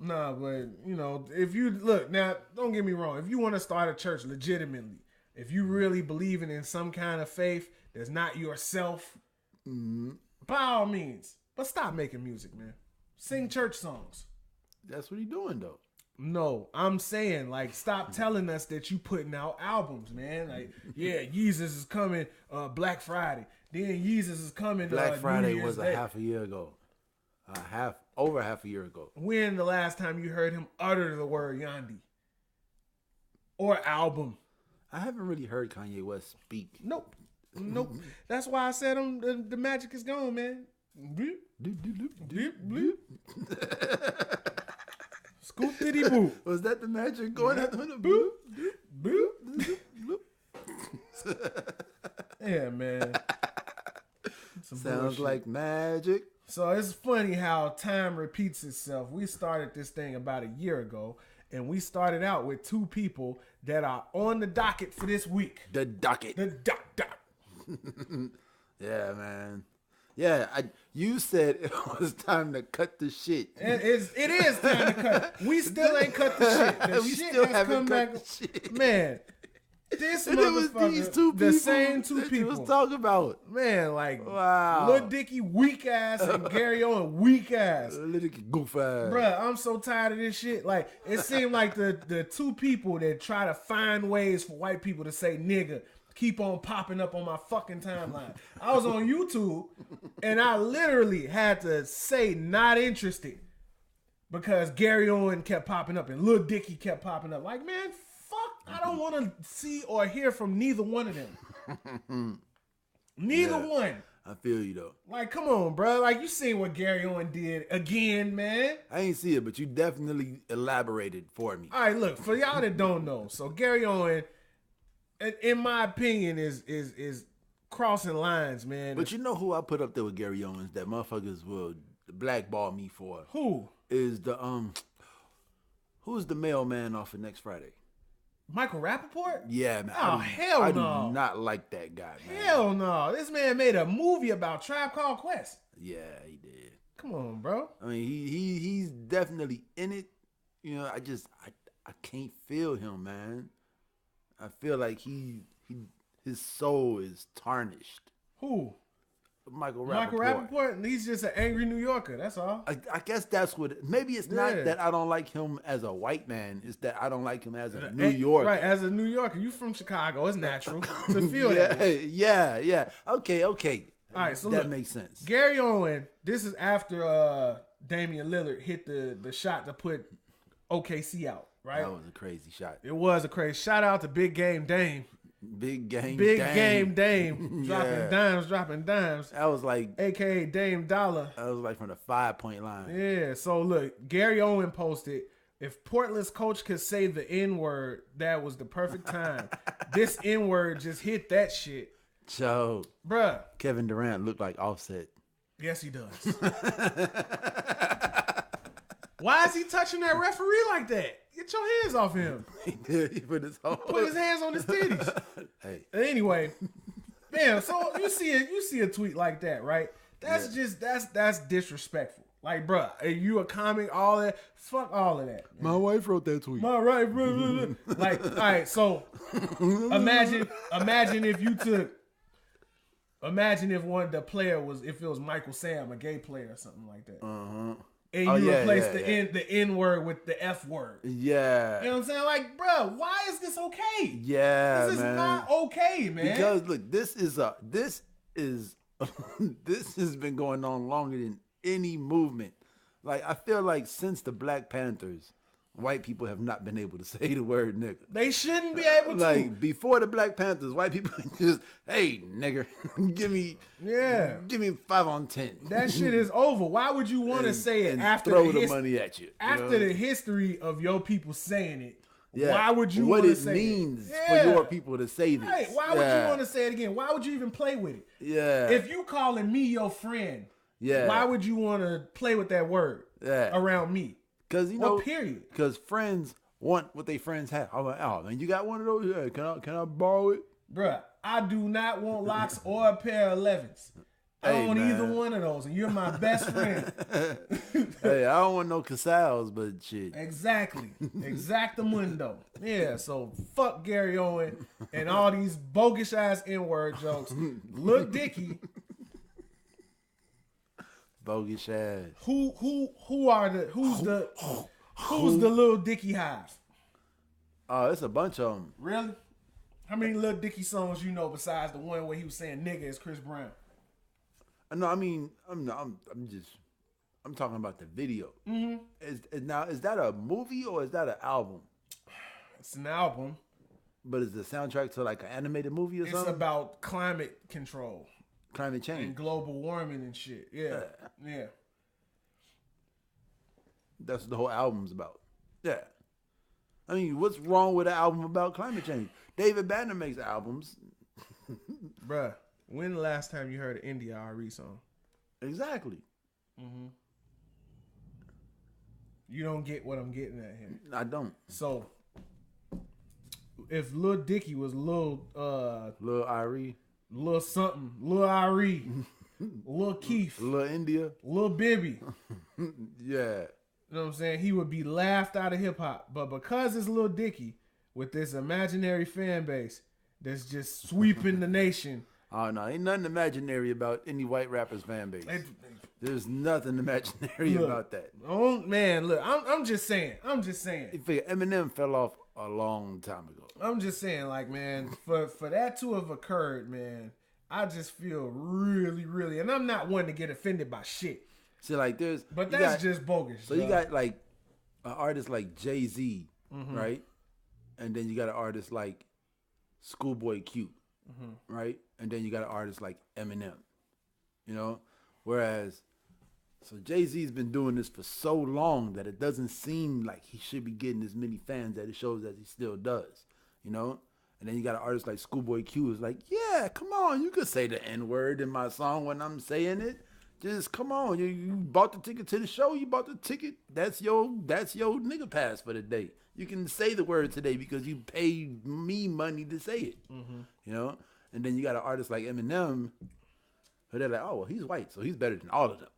S1: Nah, but, you know, if you, look, now, don't get me wrong. If you want to start a church legitimately, if you really believing in some kind of faith that's not yourself, by all means. But stop making music, man. Sing church songs.
S2: That's what he doing, though.
S1: No, I'm saying, like, stop telling us that you putting out albums, man. Like, yeah, Yeezus is coming Black Friday. Then Yeezus is coming
S2: Black Friday
S1: New Year's
S2: was
S1: Day.
S2: half a year ago. Over half a year ago.
S1: When the last time you heard him utter the word Yandi? Or album?
S2: I haven't really heard Kanye West speak.
S1: Nope. That's why I said the magic is gone, man. Bloop, bloop, bloop, bloop. Scoop diddy boop.
S2: Was that the magic going out the window?
S1: Boop, boop, boop, boop. Yeah, man.
S2: Sounds
S1: bullshit.
S2: like magic.
S1: So it's funny how time repeats itself. We started this thing about a year ago, and we started out with two people that are on the docket for this week.
S2: The docket.
S1: The doc.
S2: Yeah, man. Yeah, you said it was time to cut the shit.
S1: It is time to cut. We still ain't cut the shit. The
S2: we
S1: shit
S2: still
S1: has
S2: haven't
S1: come
S2: cut
S1: back.
S2: the shit.
S1: Man, this
S2: And it was
S1: motherfucker,
S2: these two people
S1: the same two
S2: that you
S1: people.
S2: was talking about.
S1: Man, like,
S2: Wow.
S1: Lil Dicky weak ass and Gary Owen weak ass.
S2: Little goof ass.
S1: Bruh, I'm so tired of this shit. Like, it seemed like the two people that try to find ways for white people to say nigga keep on popping up on my fucking timeline. I was on YouTube and I literally had to say not interested because Gary Owen kept popping up and Lil Dicky kept popping up. Like, man, fuck, I don't want to see or hear from neither one of them. Neither one.
S2: I feel you though.
S1: Like, come on, bro. Like, you seen what Gary Owen did again, man.
S2: I ain't see it, but you definitely elaborated for me.
S1: All right, look, for y'all that don't know, so Gary Owen, in my opinion, is crossing lines, man.
S2: But you know who I put up there with Gary Owens that motherfuckers will blackball me for?
S1: Who?
S2: Is the who's the mailman off of Next Friday?
S1: Michael Rappaport?
S2: Yeah, man.
S1: Oh, hell
S2: I
S1: no.
S2: do not like that guy, man.
S1: Hell no. This man made a movie about Tribe Called Quest.
S2: Yeah, he did.
S1: Come on, bro.
S2: I mean, he's definitely in it. You know, I can't feel him, man. I feel like his soul is tarnished.
S1: Who?
S2: Michael
S1: Rappaport, he's just an angry New Yorker. That's all.
S2: I guess that's what. Maybe it's not that I don't like him as a white man. It's that I don't like him as a New Yorker.
S1: Right, as a New Yorker, you from Chicago. It's natural to feel that.
S2: Yeah. Okay. All
S1: right, so
S2: that
S1: look,
S2: makes sense.
S1: Gary Owen. This is after Damian Lillard hit the shot to put OKC out. Right.
S2: That was a crazy shot.
S1: It was a crazy. Shout out to Big Game Dame.
S2: Big Game
S1: Dame. dropping dimes.
S2: That was like,
S1: AKA Dame Dollar.
S2: That was like from the 5-point line.
S1: Yeah. So look, Gary Owen posted, if Portland's coach could say the N-word, that was the perfect time. This N-word just hit that shit.
S2: So,
S1: bruh.
S2: Kevin Durant looked like Offset.
S1: Yes, he does. Why is he touching that referee like that? Get your hands off him.
S2: He did. He put his
S1: hands on his titties.
S2: Hey.
S1: Anyway, man. So you see a tweet like that, right? That's disrespectful. Like, bruh, are you a comic? All that, fuck all of that. Man.
S2: My wife wrote that tweet.
S1: My right, bro. Like, all right, so imagine if you took, imagine if one of the player was, if it was Michael Sam, a gay player or something like that. And you replace the N word with the F word.
S2: Yeah.
S1: You know what I'm saying? Like, bro, why is this okay?
S2: Yeah,
S1: this is not okay, man.
S2: Because look, this has been going on longer than any movement. Like, I feel like since the Black Panthers, white people have not been able to say the word nigga.
S1: They shouldn't be able to.
S2: Like, before the Black Panthers, white people just, hey, nigger, give me 5 on 10.
S1: That shit is over. Why would you want to say it after
S2: throw the money at you?
S1: After the history of your people saying it? Yeah. Why would you want to say
S2: what it means for your people to say this?
S1: Right. Why would you want to say it again? Why would you even play with it?
S2: Yeah.
S1: If you calling me your friend, why would you want to play with that word around me?
S2: Because, you know,
S1: period.
S2: Because friends want what they friends have. I'm like, oh, man, you got one of those? Yeah, can I borrow it?
S1: Bruh, I do not want locks or a pair of 11s. I don't want either one of those, and you're my best friend.
S2: Hey, I don't want no Casals, but shit.
S1: Exactly. Exactamundo. Yeah, so fuck Gary Owen and all these bogus ass N-word jokes. Lil Dicky.
S2: Bogus ass.
S1: Who's the Lil Dicky hive?
S2: Oh, it's a bunch of them.
S1: Really? How many Lil Dicky songs you know besides the one where he was saying nigga is Chris Brown?
S2: No, I mean, I'm talking about the video. Mm-hmm. Is that a movie or is that an album?
S1: It's an album.
S2: But is the soundtrack to like an animated movie or something?
S1: It's about climate control.
S2: Climate change.
S1: And global warming and shit. Yeah. Yeah.
S2: That's what the whole album's about. Yeah. I mean, what's wrong with an album about climate change? David Banner makes albums.
S1: Bruh. When the last time you heard an India RE song?
S2: Exactly.
S1: Mm-hmm. You don't get what I'm getting at here.
S2: I don't.
S1: So, if Lil Dicky was Lil
S2: Irie,
S1: Lil something, Lil Irie, Lil Keith,
S2: Lil India,
S1: Lil Bibby,
S2: yeah,
S1: you know what I'm saying? He would be laughed out of hip hop. But because it's Lil Dicky with this imaginary fan base that's just sweeping the nation.
S2: Oh, no, ain't nothing imaginary about any white rapper's fan base. There's nothing imaginary about that.
S1: Oh, man, look, I'm just saying.
S2: You figure Eminem fell off a long time ago.
S1: I'm just saying, like, man, for that to have occurred, man, I just feel really, really, and I'm not one to get offended by shit.
S2: See, like,
S1: but that's just bogus.
S2: So you got, like, an artist like Jay-Z, right? And then you got an artist like Schoolboy Q, right? And then you got an artist like Eminem, you know? Whereas, so Jay-Z's been doing this for so long that it doesn't seem like he should be getting as many fans that it shows that he still does, you know? And then you got an artist like Schoolboy Q who's like, yeah, come on, you could say the N-word in my song when I'm saying it. Just come on, you bought the ticket to the show, you bought the ticket. That's your nigga pass for the day. You can say the word today because you paid me money to say it, you know? And then you got an artist like Eminem, who they're like, oh, well, he's white, so he's better than all of them.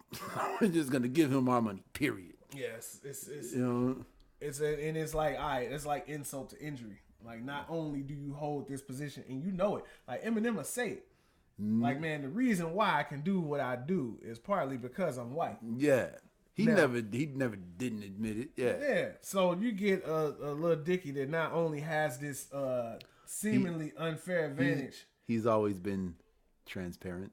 S2: We're just gonna give him our money, period.
S1: Yes, it's
S2: you know,
S1: it's like, all right, it's like insult to injury. Like, not only do you hold this position, and you know it, like Eminem will say it. Like, man, the reason why I can do what I do is partly because I'm white.
S2: Yeah. He never didn't admit it. Yeah.
S1: Yeah. So you get a little Dicky that not only has this seemingly unfair advantage.
S2: He's always been transparent.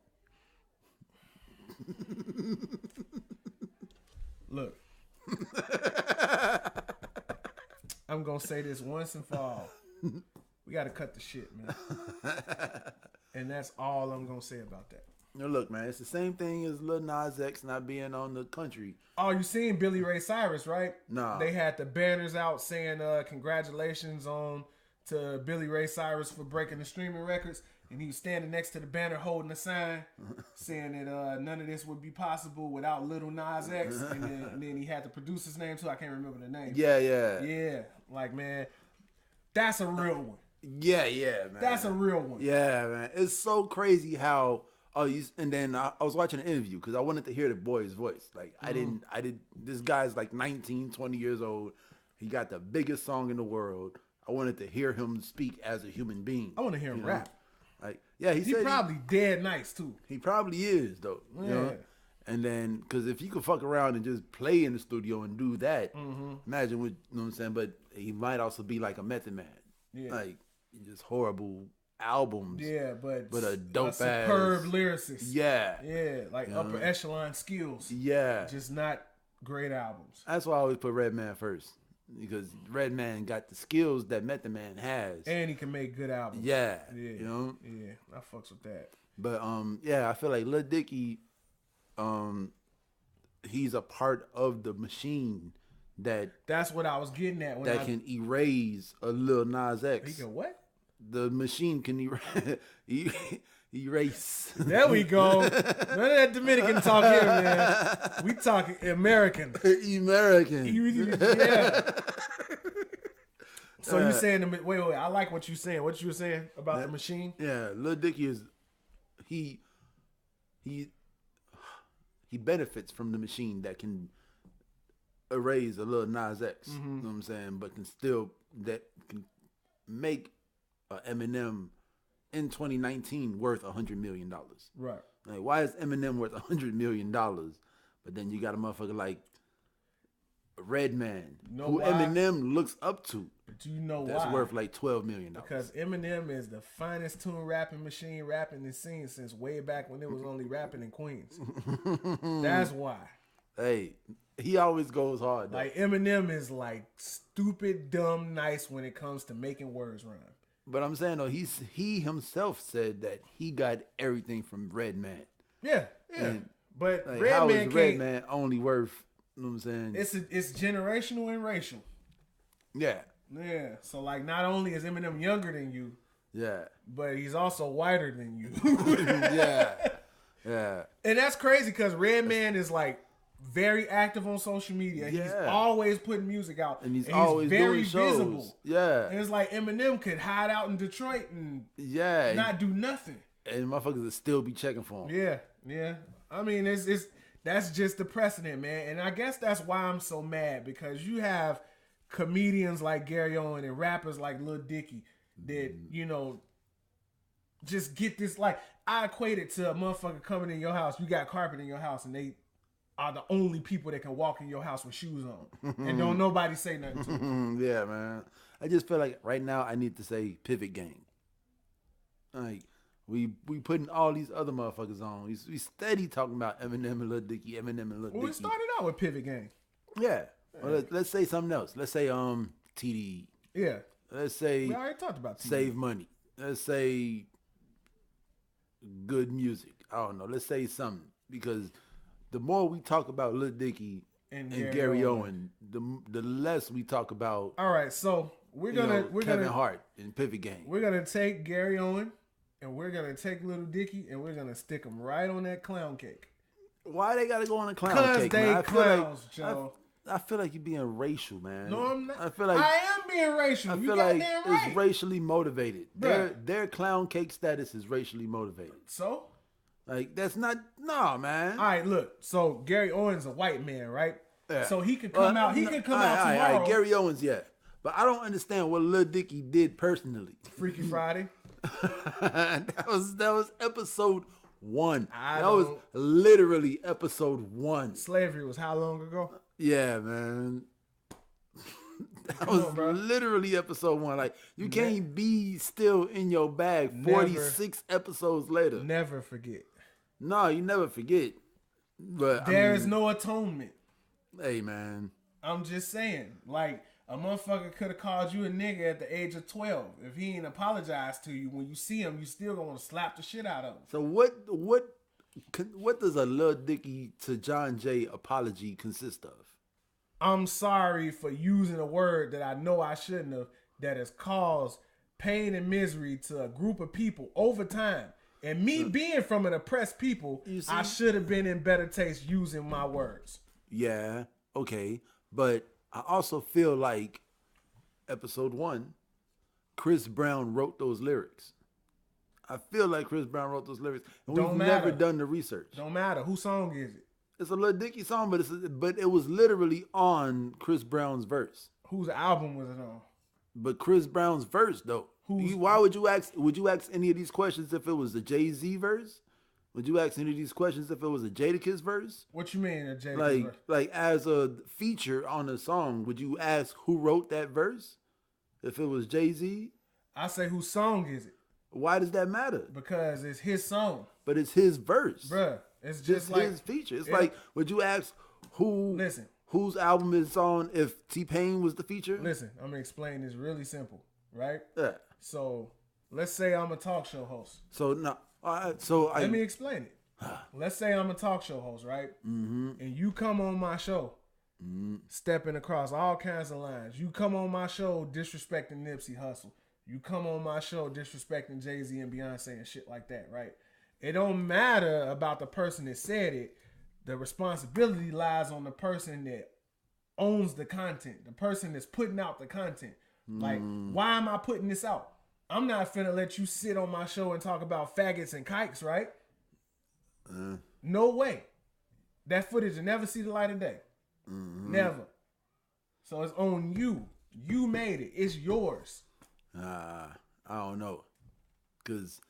S1: Look. I'm gonna say this once and for all. We gotta cut the shit, man. And that's all I'm gonna say about that.
S2: Now look, man, it's the same thing as Lil Nas X not being on the country.
S1: Oh, you seen Billy Ray Cyrus, right?
S2: Nah.
S1: They had the banners out saying congratulations to Billy Ray Cyrus for breaking the streaming records. And he was standing next to the banner holding a sign saying that none of this would be possible without Lil Nas X. And then he had the producer's name too. I can't remember the name. Yeah. Like, man, that's a real one.
S2: Yeah, man.
S1: That's a real one.
S2: Yeah, man. It's so crazy how And then I was watching an interview because I wanted to hear the boy's voice. Like this guy's like 19, 20 years old. He got the biggest song in the world. I wanted to hear him speak as a human being.
S1: I want to hear him rap.
S2: Like, yeah, he said
S1: probably dead nice too.
S2: He probably is though.
S1: Yeah.
S2: You know? And then, because if you could fuck around and just play in the studio and do that, imagine what, you know what I'm saying? But he might also be like a Method Man. Yeah. Like, just horrible albums.
S1: Yeah, but
S2: a dope
S1: superb lyricist.
S2: Yeah.
S1: Yeah, like upper echelon skills.
S2: Yeah.
S1: Just not great albums.
S2: That's why I always put Redman first. Because Redman got the skills that Method Man has.
S1: And he can make good albums.
S2: Yeah.
S1: Yeah.
S2: You know?
S1: Yeah, I fucks with that.
S2: But, yeah, I feel like Lil Dicky... he's a part of the machine
S1: that's what I was getting at when
S2: can erase a Lil Nas X.
S1: He can what?
S2: The machine can erase.
S1: There we go. None of that Dominican talk here, man. We talking American.
S2: American.
S1: Yeah. So you saying wait, I like what you saying. What you were saying about the machine?
S2: Yeah, Lil Dicky is he benefits from the machine that can erase a Lil Nas X. You know what I'm saying? But can make Eminem in 2019 worth $100 million.
S1: Right.
S2: Like, why is Eminem worth $100 million? But then you got a motherfucker like Redman, who Eminem looks up to.
S1: Do you know
S2: that's
S1: why?
S2: Worth like $12 million.
S1: Because Eminem is the finest tune rapping machine rapping the scene since way back when it was only rapping in Queens. That's why. Hey,
S2: he always goes hard though.
S1: Like Eminem is like stupid, dumb, nice when it comes to making words rhyme.
S2: But I'm saying though, he himself said that he got everything from Redman.
S1: Yeah. But
S2: like,
S1: Redman
S2: how is
S1: can't.
S2: Redman only worth? You know what I'm saying?
S1: It's generational and racial.
S2: Yeah.
S1: Yeah. So like, not only is Eminem younger than you.
S2: Yeah.
S1: But he's also whiter than you.
S2: Yeah. Yeah.
S1: And that's crazy because Redman is like very active on social media. Yeah. He's always putting music out.
S2: And he's always very doing shows.
S1: Visible.
S2: Yeah.
S1: And it's like Eminem could hide out in Detroit and not do nothing.
S2: And motherfuckers would still be checking for him.
S1: Yeah. Yeah. I mean, that's just the precedent, man. And I guess that's why I'm so mad, because you have comedians like Gary Owen and rappers like Lil Dicky that, you know, just get this. Like, I equate it to a motherfucker coming in your house. You got carpet in your house and they are the only people that can walk in your house with shoes on. And don't nobody say nothing to them.
S2: Yeah, man. I just feel like right now I need to say Pivot Gang. Like, we putting all these other motherfuckers on. We steady talking about Eminem and Lil Dicky, Eminem and Lil Dicky.
S1: Well, we started out with Pivot Gang.
S2: Yeah. Well, let's say something else. Let's say TDE.
S1: Yeah.
S2: Let's say
S1: we already talked about TDE.
S2: Save Money. Let's say good music. I don't know. Let's say something, because the more we talk about Lil Dicky and Gary Owen, the less we talk about.
S1: All right, so we're gonna
S2: Kevin Hart and Pivot Gang.
S1: We're gonna take Gary Owen and we're gonna take Lil Dicky and we're gonna stick them right on that clown cake.
S2: Why they gotta go on a clown cake?
S1: Because they clowns, Joe.
S2: I feel like you're being racial, man.
S1: No, I'm not.
S2: I feel like
S1: I am being racial.
S2: I feel like it's racially motivated. Their clown cake status is racially motivated.
S1: So?
S2: Like, that's not, man.
S1: All right, look. So Gary Owens a white man, right? Yeah. So he could come out. He could come out tomorrow.
S2: All right, Gary Owens, yeah. But I don't understand what Lil Dicky did personally.
S1: Freaky Friday.
S2: that was episode 1. That was literally episode 1.
S1: Slavery was how long ago?
S2: Yeah, man. That was literally episode 1. Like, you can't be still in your bag 46 episodes later.
S1: Never forget.
S2: No, you never forget. But
S1: there is no atonement.
S2: Hey, man.
S1: I'm just saying. Like, a motherfucker could have called you a nigga at the age of 12. If he ain't apologized to you, when you see him, you still gonna want to slap the shit out of him.
S2: So what does a Lil Dicky to John Jay apology consist of?
S1: I'm sorry for using a word that I know I shouldn't have, that has caused pain and misery to a group of people over time. And me being from an oppressed people, I should have been in better taste using my words.
S2: Yeah, okay. But I also feel like episode 1, Chris Brown wrote those lyrics. I feel like Chris Brown wrote those lyrics. And
S1: Don't
S2: we've
S1: matter.
S2: never done the research.
S1: Don't matter. Whose song is it?
S2: It's a Lil Dicky song, but it was literally on Chris Brown's verse.
S1: Whose album was it on?
S2: But Chris Brown's verse though. Why would you ask any of these questions if it was a Jay-Z verse? Would you ask any of these questions if it was a Jadakiss verse?
S1: What you mean a Jadakiss verse?
S2: Like as a feature on a song, would you ask who wrote that verse? If it was Jay-Z?
S1: I say whose song is it?
S2: Why does that matter?
S1: Because it's his song.
S2: But it's his verse.
S1: Bruh. It's just like
S2: his feature. It's like, would you ask whose album is on if T-Pain was the feature?
S1: Listen, I'm gonna explain this really simple, right?
S2: Yeah.
S1: So let's say I'm a talk show host.
S2: So no,
S1: let me explain it. Let's say I'm a talk show host, right? Mm-hmm. And you come on my show, stepping across all kinds of lines. You come on my show disrespecting Nipsey Hussle. You come on my show disrespecting Jay-Z and Beyonce and shit like that, right? It don't matter about the person that said it. The responsibility lies on the person that owns the content, the person that's putting out the content. Like, why am I putting this out? I'm not finna let you sit on my show and talk about faggots and kikes, right? No way. That footage will never see the light of day. Never. So it's on you. You made it. It's yours.
S2: I don't know. Because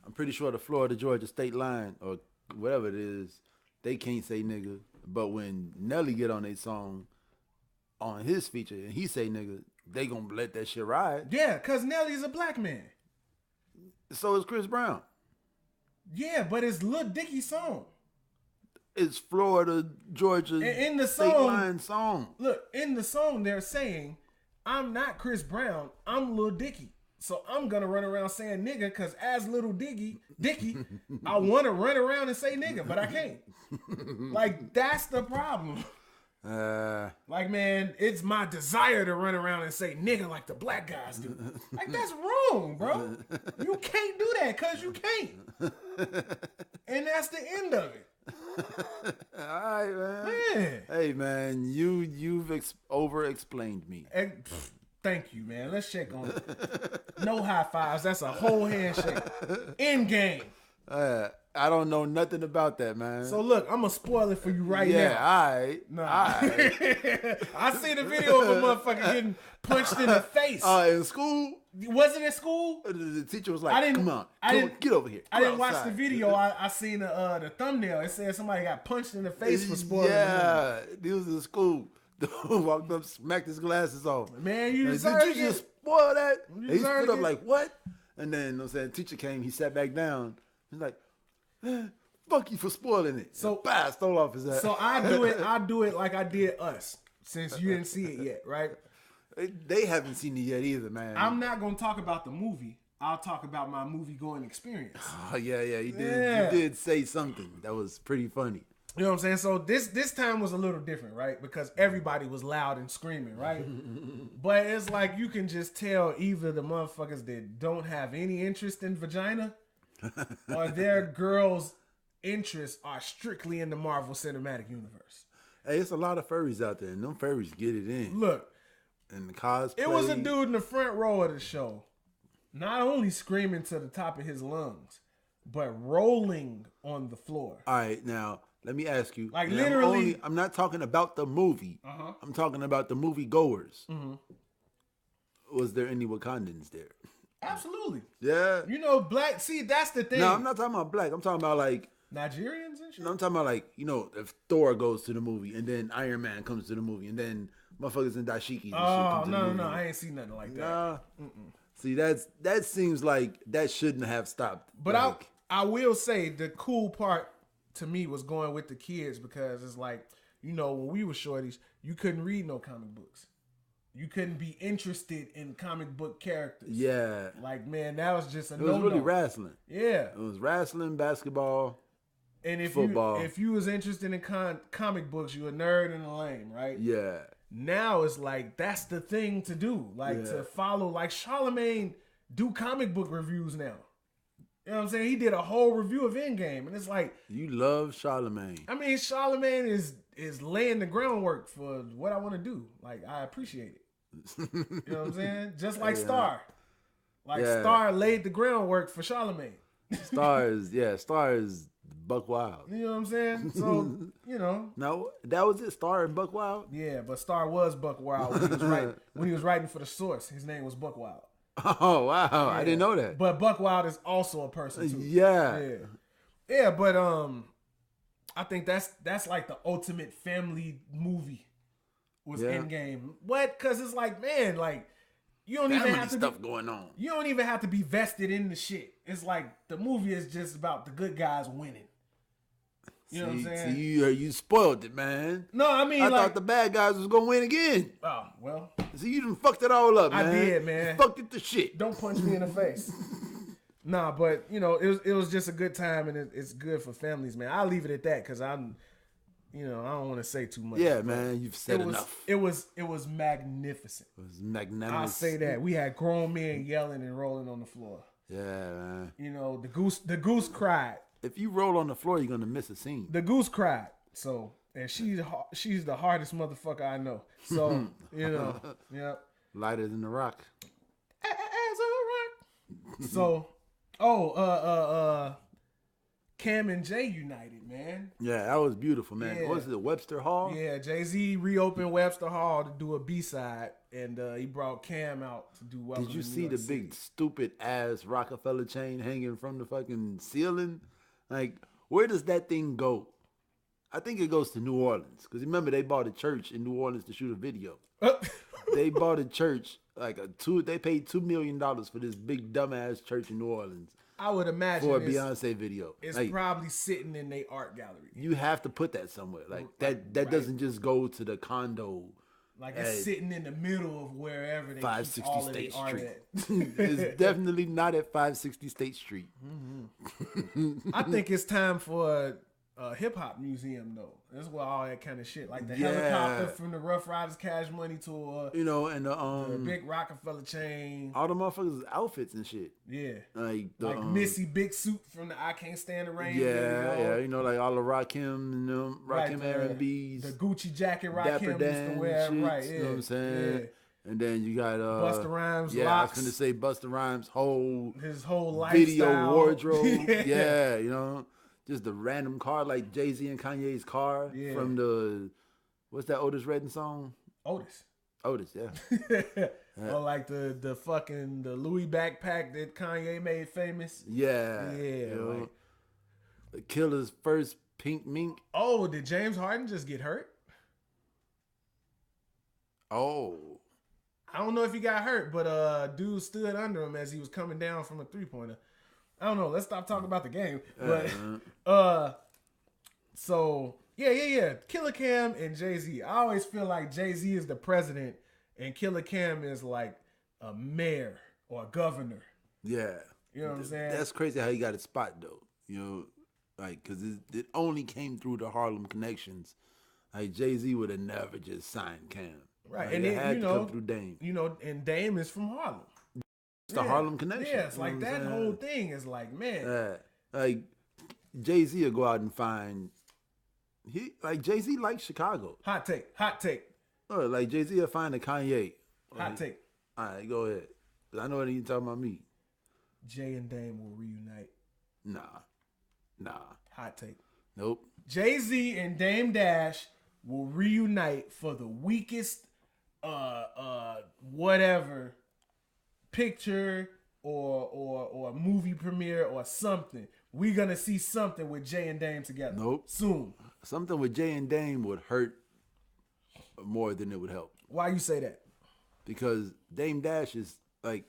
S2: I'm pretty sure the Florida-Georgia state line or whatever it is, they can't say nigga. But when Nelly get on a song on his feature and he say nigga, they gonna let that shit ride.
S1: Yeah, because Nelly's a black man.
S2: So is Chris Brown.
S1: Yeah, but it's Lil Dicky's song.
S2: It's Florida-Georgia
S1: in the
S2: state
S1: song,
S2: line song.
S1: Look, in the song they're saying, I'm not Chris Brown, I'm Lil Dicky. So I'm gonna run around saying nigga because as Little Dicky, I want to run around and say nigga, but I can't. Like that's the problem. Like man, it's my desire to run around and say nigga like the black guys do. Like that's wrong, bro. You can't do that because you can't, and that's the end of it.
S2: All right, man. Hey, man, you've over-explained me.
S1: Thank you, man. Let's shake on it. No high fives. That's a whole handshake. Endgame.
S2: I don't know nothing about that, man.
S1: So look, I'm gonna spoil it for you right now.
S2: Yeah, all right.
S1: Nah.
S2: All right.
S1: I seen a video of a motherfucker getting punched in the face.
S2: In school?
S1: Was it in school?
S2: The teacher was like, come on, get over here.
S1: I didn't watch the video. I seen the thumbnail. It said somebody got punched in the face for spoiling
S2: the movie. He was in school. The dude walked up, smacked his glasses off.
S1: Man, you deserve it.
S2: Did you just spoil that? He stood up like, what? And then, the teacher came, he sat back down. He's like, fuck you for spoiling it.
S1: So,
S2: stole off his ass.
S1: So I do it like I did Us, since you didn't see it yet, right?
S2: They haven't seen it yet either, man.
S1: I'm not going to talk about the movie. I'll talk about my movie-going experience.
S2: Oh, yeah, you did. Yeah. You did say something that was pretty funny.
S1: You know what I'm saying? So this time was a little different, right? Because everybody was loud and screaming, right? But it's like you can just tell either the motherfuckers that don't have any interest in vagina or their girls' interests are strictly in the Marvel Cinematic Universe.
S2: Hey, it's a lot of furries out there, and them furries get it in.
S1: Look.
S2: And the cosplay.
S1: It was a dude in the front row of the show, not only screaming to the top of his lungs, but rolling on the floor.
S2: All right, now... Let me ask you.
S1: Like literally,
S2: I'm not talking about the movie. I'm talking about the movie goers. Was there any Wakandans there?
S1: Absolutely.
S2: Yeah.
S1: You know, black. See, that's the thing.
S2: No, I'm not talking about black. I'm talking about like
S1: Nigerians and shit.
S2: No, I'm talking about like if Thor goes to the movie and then Iron Man comes to the movie and then motherfuckers in dashikis.
S1: Oh no, I ain't seen nothing like that.
S2: Nah. See, that seems like that shouldn't have stopped.
S1: But I will say the cool part to me was going with the kids because it's like, when we were shorties, you couldn't read no comic books. You couldn't be interested in comic book characters.
S2: Yeah.
S1: Like, man, that was just a
S2: no-no. It was really wrestling.
S1: Yeah.
S2: It was wrestling, basketball,
S1: and
S2: football.
S1: If you was interested in comic books, you a nerd and a lame, right?
S2: Yeah.
S1: Now it's like, that's the thing to do. Like, to follow, like Charlemagne do comic book reviews now. You know what I'm saying? He did a whole review of Endgame, and it's like
S2: you love Charlemagne.
S1: I mean, Charlemagne is laying the groundwork for what I want to do. Like I appreciate it. You know what I'm saying? Just like Star, Star laid the groundwork for Charlemagne.
S2: Stars Buck Wild.
S1: You know what I'm saying? So,
S2: No, that was it. Star and Buck Wild.
S1: Yeah, but Star was Buck Wild when he was writing for the Source. His name was Buck Wild.
S2: Oh wow,
S1: Yeah.
S2: I didn't know that.
S1: But Buck Wild is also a person too.
S2: Yeah.
S1: But I think that's like the ultimate family movie was Endgame. What? Because it's like, man, like you don't even have to
S2: stuff going on.
S1: You don't even have to be vested in the shit. It's like the movie is just about the good guys winning. You know what I'm saying?
S2: See, you spoiled it, man.
S1: No, I mean,
S2: I thought the bad guys was gonna win again.
S1: Oh well.
S2: See, you done fucked it all up, man.
S1: I did, man.
S2: You fucked it to shit.
S1: Don't punch me in the face. Nah, but it was just a good time, and it's good for families, man. I'll leave it at that because I'm, I don't want to say too much.
S2: Yeah, man, you've said enough.
S1: It was magnificent.
S2: It was magnanimous.
S1: I'll say that. We had grown men yelling and rolling on the floor.
S2: Yeah, man.
S1: The goose cried.
S2: If you roll on the floor, you're gonna miss a scene.
S1: The goose cried. So, and she's the hardest motherfucker I know. So, yep.
S2: Lighter than the rock.
S1: As a rock. So, Cam and Jay united, man.
S2: Yeah, that was beautiful, man.
S1: Yeah.
S2: What was it, Webster Hall?
S1: Yeah, Jay-Z reopened Webster Hall to do a B-side, and he brought Cam out to do Welcome
S2: Did you
S1: to New
S2: see
S1: York
S2: the
S1: City.
S2: big stupid ass Rockefeller chain hanging from the fucking ceiling? Like, where does that thing go? I think it goes to New Orleans. Because remember, they bought a church in New Orleans to shoot a video. They bought a church, they paid $2 million for this big dumbass church in New Orleans.
S1: I would imagine
S2: for a Beyonce video.
S1: It's probably sitting in their art gallery.
S2: You have to put that somewhere. Like that doesn't just go to the condo.
S1: Like it's sitting in the middle of wherever they
S2: 560
S1: keep all
S2: State
S1: of art
S2: Street.
S1: at.
S2: It's definitely not at 560 State Street.
S1: Mm-hmm. I think it's time for a hip hop museum though. That's where all that kind of shit, like the helicopter from the Rough Riders Cash Money tour,
S2: and the
S1: big Rockefeller chain,
S2: all the motherfuckers' outfits and shit.
S1: Yeah,
S2: like
S1: Missy big suit from the I Can't Stand the Rain.
S2: Yeah, like all the Rakim, Rakim R&B's,
S1: the Gucci jacket Rakim used to wear, right? Yeah,
S2: you know what I'm saying. Yeah. And then you got
S1: Busta Rhymes.
S2: Yeah,
S1: locks.
S2: I was gonna say Busta Rhymes'
S1: his whole lifestyle.
S2: Video wardrobe. Yeah, just the random car like Jay-Z and Kanye's car from the what's that Otis Redding song?
S1: Otis,
S2: yeah.
S1: Or like the fucking Louis backpack that Kanye made famous.
S2: Yeah. Like, the Killer's first pink mink.
S1: Oh, did James Harden just get hurt?
S2: Oh.
S1: I don't know if he got hurt, but dude stood under him as he was coming down from a 3-pointer. I don't know. Let's stop talking about the game. But so yeah. Killer Cam and Jay-Z. I always feel like Jay-Z is the president and Killer Cam is like a mayor or a governor.
S2: Yeah.
S1: You know what I'm saying?
S2: That's crazy how he got a spot though. Because it only came through the Harlem connections. Like Jay-Z would have never just signed Cam.
S1: Right.
S2: Like,
S1: And
S2: it had to come through Dame.
S1: And Dame is from Harlem.
S2: It's the Harlem connection.
S1: Yeah, it's like that whole thing is like, man.
S2: Like Jay-Z will go out and find Jay-Z likes Chicago.
S1: Hot take.
S2: Oh, like Jay-Z will find a Kanye.
S1: Hot take.
S2: All right, go ahead. Cause I know that you talking about me.
S1: Jay and Dame will reunite.
S2: Nah.
S1: Hot take.
S2: Nope.
S1: Jay-Z and Dame Dash will reunite for the weakest whatever picture or movie premiere or something. We're gonna see something with Jay and Dame together.
S2: Nope.
S1: Soon.
S2: Something with Jay and Dame would hurt more than it would help.
S1: Why you say that?
S2: Because Dame Dash is I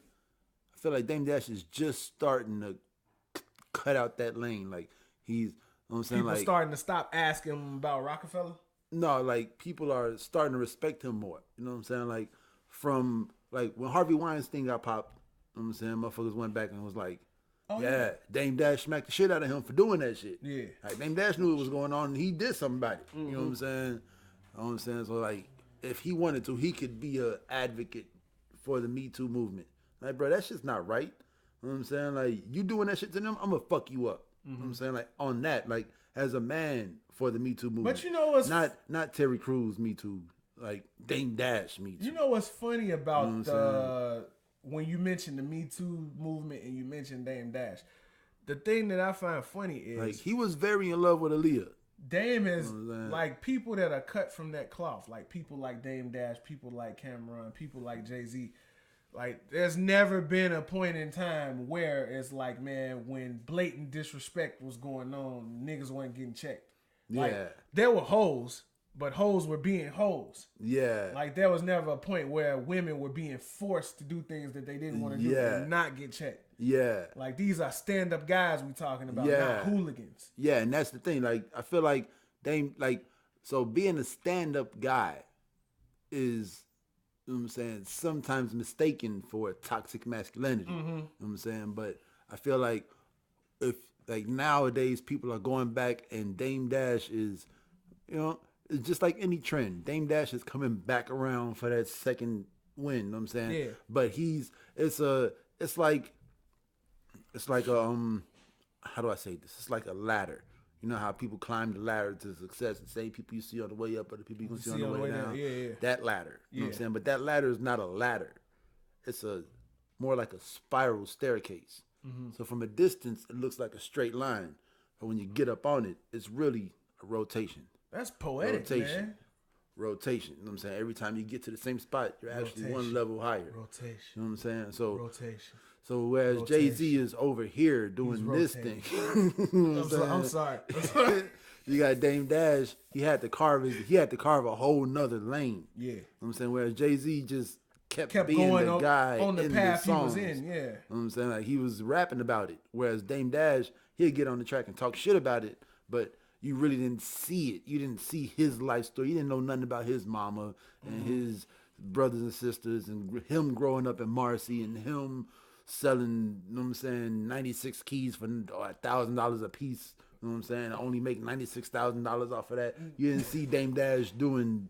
S2: feel like Dame Dash is just starting to cut out that lane. Like he's, you know what I'm saying?
S1: People starting to stop asking him about Rockefeller?
S2: No, like people are starting to respect him more. You know what I'm saying? Like from when Harvey Weinstein got popped, you know what I'm saying? Motherfuckers went back and was like, Dame Dash smacked the shit out of him for doing that shit.
S1: Yeah.
S2: Like Dame Dash knew what was going on and he did something about it. Mm-hmm. You know what I'm saying? You know what I'm saying? So like if he wanted to, he could be an advocate for the Me Too movement. Like, bro, that shit's not right. You know what I'm saying? Like, you doing that shit to them, I'm gonna fuck you up. Mm-hmm. You know what I'm saying? Like, on that, like, as a man for the Me Too movement.
S1: But you know what's...
S2: Not Terry Crews Me Too. Like, Dame Dash Me Too.
S1: You know what's funny about when you mention the Me Too movement and you mention Dame Dash? the thing that I find funny is
S2: like he was very in love with Aaliyah.
S1: Dame is like people that are cut from that cloth, like people like Dame Dash, people like Cameron, people like Jay-Z. Like there's never been a point in time where it's like, man, when blatant disrespect was going on, niggas weren't getting checked. Like, there were hoes, but hoes were being hoes. Yeah. Like there was never a point where women were being forced to do things that they didn't want to do and not get checked. Yeah. Like these are stand-up guys we talking about, not hooligans.
S2: Yeah, and that's the thing. Like I feel like so being a stand-up guy is, you know what I'm saying, sometimes mistaken for toxic masculinity. You know what I'm saying? But I feel like if like nowadays people are going back and Dame Dash is, you know, it's just like any trend. Dame Dash is coming back around for that second win, you know what I'm saying? Yeah. But it's like how do I say this? It's like a ladder. You know how people climb the ladder to success. The same people you see on the way up, other people you can see on the way down. Yeah. That ladder. You know what I'm saying? But that ladder is not a ladder. It's more like a spiral staircase. So from a distance, it looks like a straight line. But when you get up on it, it's really a rotation.
S1: That's poetic, man.
S2: Rotation. You know what I'm saying? Every time you get to the same spot, you're actually one level higher.
S1: Rotation.
S2: You know what I'm saying? So
S1: rotation.
S2: So whereas Jay-Z is over here doing this thing.
S1: I'm sorry.
S2: You got Dame Dash, he had to carve a whole nother lane. Yeah. You know what I'm saying? Whereas Jay-Z just kept being
S1: going
S2: the guy
S1: on the
S2: in
S1: path
S2: the songs.
S1: he was in, yeah.
S2: You know what I'm saying? Like he was rapping about it. Whereas Dame Dash, he'd get on the track and talk shit about it, but you really didn't see it. You didn't see his life story. You didn't know nothing about his mama and his brothers and sisters and him growing up in Marcy and him selling, you know what I'm saying, 96 keys for $1,000 a piece. You know what I'm saying? Only make $96,000 off of that. You didn't see Dame Dash doing.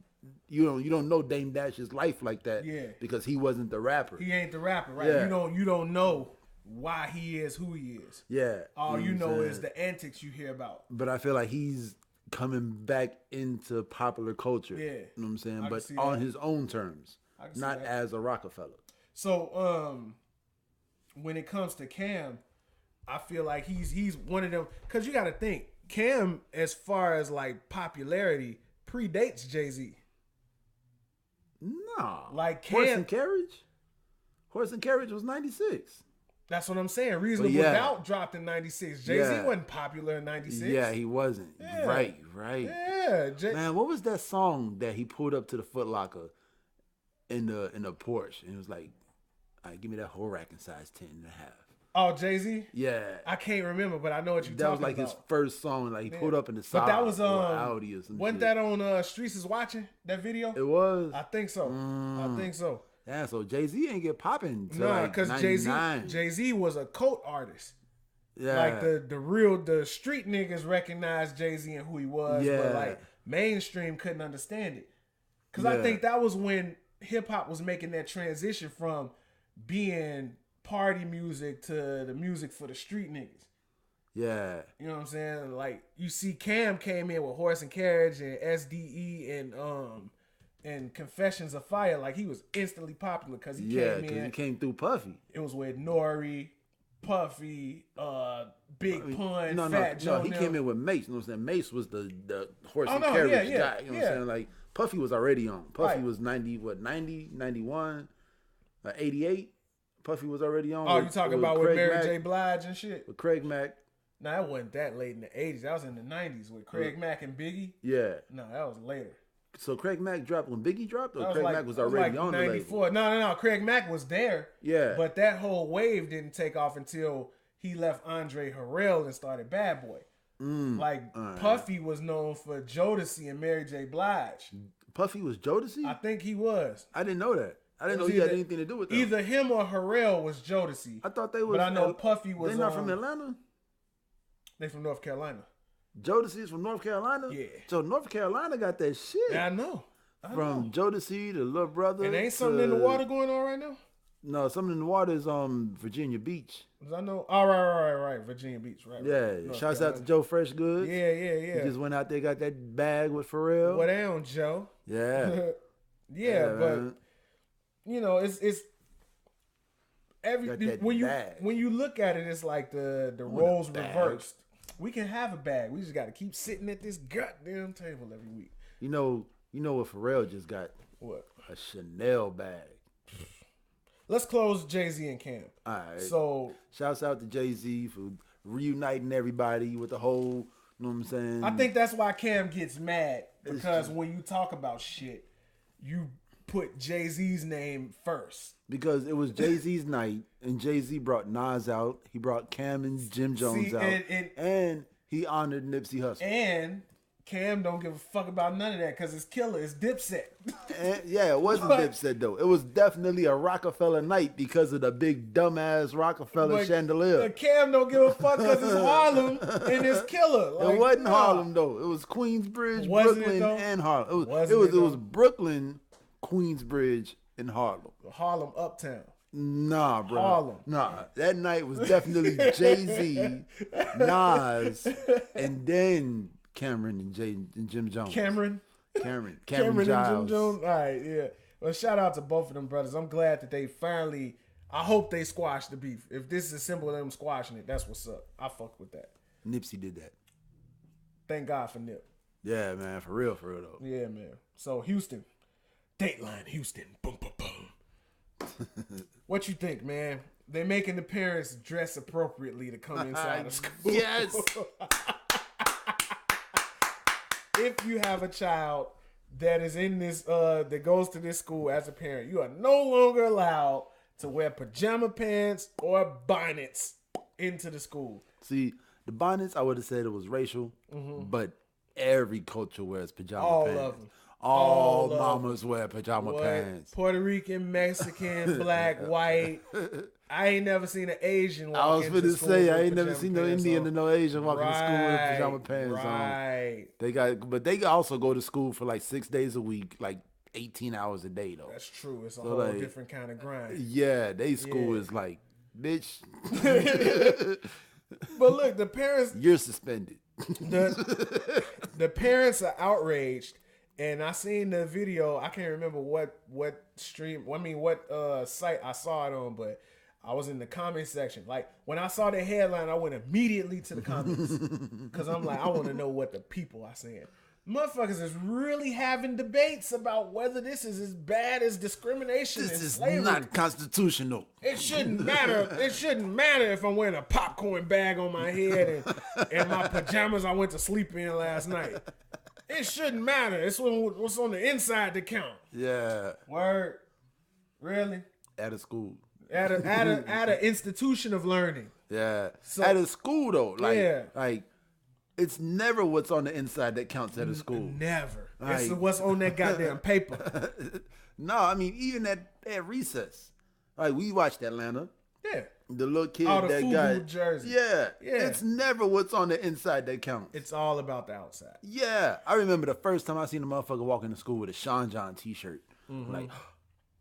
S2: You don't know Dame Dash's life like that. Yeah. Because he wasn't the rapper.
S1: He ain't the rapper, right? Yeah. You don't know why he is who he is. Yeah. All you know is the antics you hear about.
S2: But I feel like he's coming back into popular culture. Yeah. You know what I'm saying? But on his own terms. Not as a Rockefeller.
S1: So when it comes to Cam, I feel like he's one of them, because you got to think, Cam, as far as like popularity, predates Jay-Z.
S2: No.
S1: Like Cam,
S2: Horse and Carriage was 96.
S1: That's what I'm saying. Reasonable Doubt dropped in 96. Jay-Z wasn't popular in 96.
S2: Yeah, he wasn't. Yeah. Right. Yeah. Man, what was that song that he pulled up to the Foot Locker in the Porsche? And it was like, all right, give me that whole rack in size 10 and a half.
S1: Oh, Jay-Z?
S2: Yeah.
S1: I can't remember, but I know what you're talking about.
S2: That was like his first song. Like he pulled up in the side.
S1: But that was
S2: Audi or some
S1: wasn't
S2: shit.
S1: that on Streets is Watching, that video?
S2: It was.
S1: I think so.
S2: Yeah, so Jay-Z ain't get popping till
S1: because Jay-Z was a cult artist. Yeah. Like the street niggas recognized Jay-Z and who he was, but like mainstream couldn't understand it. Because I think that was when hip hop was making that transition from being party music to the music for the street niggas. Yeah. You know what I'm saying? Like you see Cam came in with Horse and Carriage and SDE and Confessions of Fire. Like he was instantly popular because he came in.
S2: Because he came through Puffy.
S1: It was with Nori, Puffy, Big Pun, Fat Joe.
S2: No, he came in with Mace. You know what I'm saying? Mace was the Horse and Carriage guy. You know what I'm saying? Like Puffy was already on. Puffy was 90, 91, 88. Puffy was already on.
S1: Oh, you talking about with Mary J. Blige and shit?
S2: With Craig Mack.
S1: No, that wasn't that late in the 80s. That was in the 90s with Craig Mack and Biggie.
S2: Yeah.
S1: No, that was later.
S2: So Craig Mack dropped when Biggie dropped, or Craig Mack was already on 94.
S1: The label? No. Craig Mack was there. Yeah. But that whole wave didn't take off until he left Andre Harrell and started Bad Boy. Puffy was known for Jodeci and Mary J. Blige.
S2: Puffy was Jodeci?
S1: I think he was.
S2: I didn't know that. I didn't know he had anything to do with that.
S1: Either him or Harrell was Jodeci.
S2: I thought they was.
S1: But I know Puffy was.
S2: They not from Atlanta?
S1: They from North Carolina.
S2: Jodeci is from North Carolina? Yeah. So North Carolina got that shit.
S1: Yeah, I know.
S2: From Jodeci to Lil Brother.
S1: And ain't something in the water going on right now?
S2: No, something in the water is Virginia Beach.
S1: I know. Oh, right. Virginia Beach, right.
S2: Yeah. Shouts out to Joe Fresh Goods.
S1: Yeah.
S2: He just went out there, got that bag with Pharrell.
S1: What down, Joe?
S2: Yeah.
S1: yeah, but you know, it's When you look at it, it's like the roles reversed. We can have a bag. We just got to keep sitting at this goddamn table every week.
S2: You know what Pharrell just got?
S1: What?
S2: A Chanel bag.
S1: Let's close Jay-Z and Cam.
S2: All right.
S1: So
S2: shouts out to Jay-Z for reuniting everybody with the whole, you know what I'm saying?
S1: I think that's why Cam gets mad, because when you talk about shit, you put Jay-Z's name first.
S2: Because it was Jay-Z's night, and Jay-Z brought Nas out. He brought Cam and Jim Jones out. And he honored Nipsey Hussle.
S1: And Cam don't give a fuck about none of that because it's killer. It's Dipset.
S2: Yeah, it wasn't Dipset, though. It was definitely a Rockefeller night because of the big dumbass Rockefeller chandelier.
S1: Cam don't give a fuck because it's Harlem and it's killer. Like,
S2: it wasn't Harlem, though. It was Queensbridge, Brooklyn, and Harlem. It was Brooklyn, Queensbridge, and Harlem.
S1: Harlem Uptown.
S2: Nah, bro.
S1: Harlem.
S2: Nah, that night was definitely Jay-Z, Nas, and then Cameron and Jim Jones.
S1: Cameron
S2: Giles.
S1: and Jim Jones. All right, yeah. Well, shout out to both of them brothers. I'm glad that they finally. I hope they squashed the beef. If this is as simple as them squashing it, that's what's up. I fuck with that.
S2: Nipsey did that.
S1: Thank God for Nip.
S2: Yeah, man, for real though.
S1: Yeah, man. So Houston, Dateline Houston, boom, boom, boom. What you think, man? They making the parents dress appropriately to come inside of school.
S2: Yes.
S1: If you have a child that is in this, that goes to this school as a parent, you are no longer allowed to wear pajama pants or bonnets into the school.
S2: See, the bonnets, I would have said it was racial, but every culture wears pajama pants.
S1: All of them.
S2: All mamas wear pajama pants.
S1: Puerto Rican, Mexican, black, white. I ain't never seen an Asian walk into school. I was finna say,
S2: I ain't never seen no Indian and no Asian walk into school with pajama pants on. But they also go to school for like 6 days a week, like 18 hours a day though.
S1: That's true. It's a whole different kind of grind.
S2: Yeah, they school is like, bitch.
S1: But look, the parents.
S2: You're suspended.
S1: The parents are outraged. And I seen the video. I can't remember what stream. I mean, what site I saw it on, but I was in the comment section. Like when I saw the headline, I went immediately to the comments because I'm like, I want to know what the people are saying. Motherfuckers is really having debates about whether this is as bad as discrimination.
S2: This is not constitutional.
S1: It shouldn't matter. It shouldn't matter if I'm wearing a popcorn bag on my head and my pajamas I went to sleep in last night. It shouldn't matter. It's what's on the inside that count.
S2: Yeah.
S1: Word. Really?
S2: At a school.
S1: At an institution of learning.
S2: Yeah. So, at a school though. Like it's never what's on the inside that counts at a school.
S1: Never. It's what's on that goddamn paper.
S2: No, I mean even at recess. Like we watched Atlanta.
S1: Yeah.
S2: The little kid
S1: that
S2: got
S1: jersey.
S2: Yeah. It's never what's on the inside that counts.
S1: It's all about the outside.
S2: Yeah. I remember the first time I seen a motherfucker walk into school with a Sean John t-shirt. Like,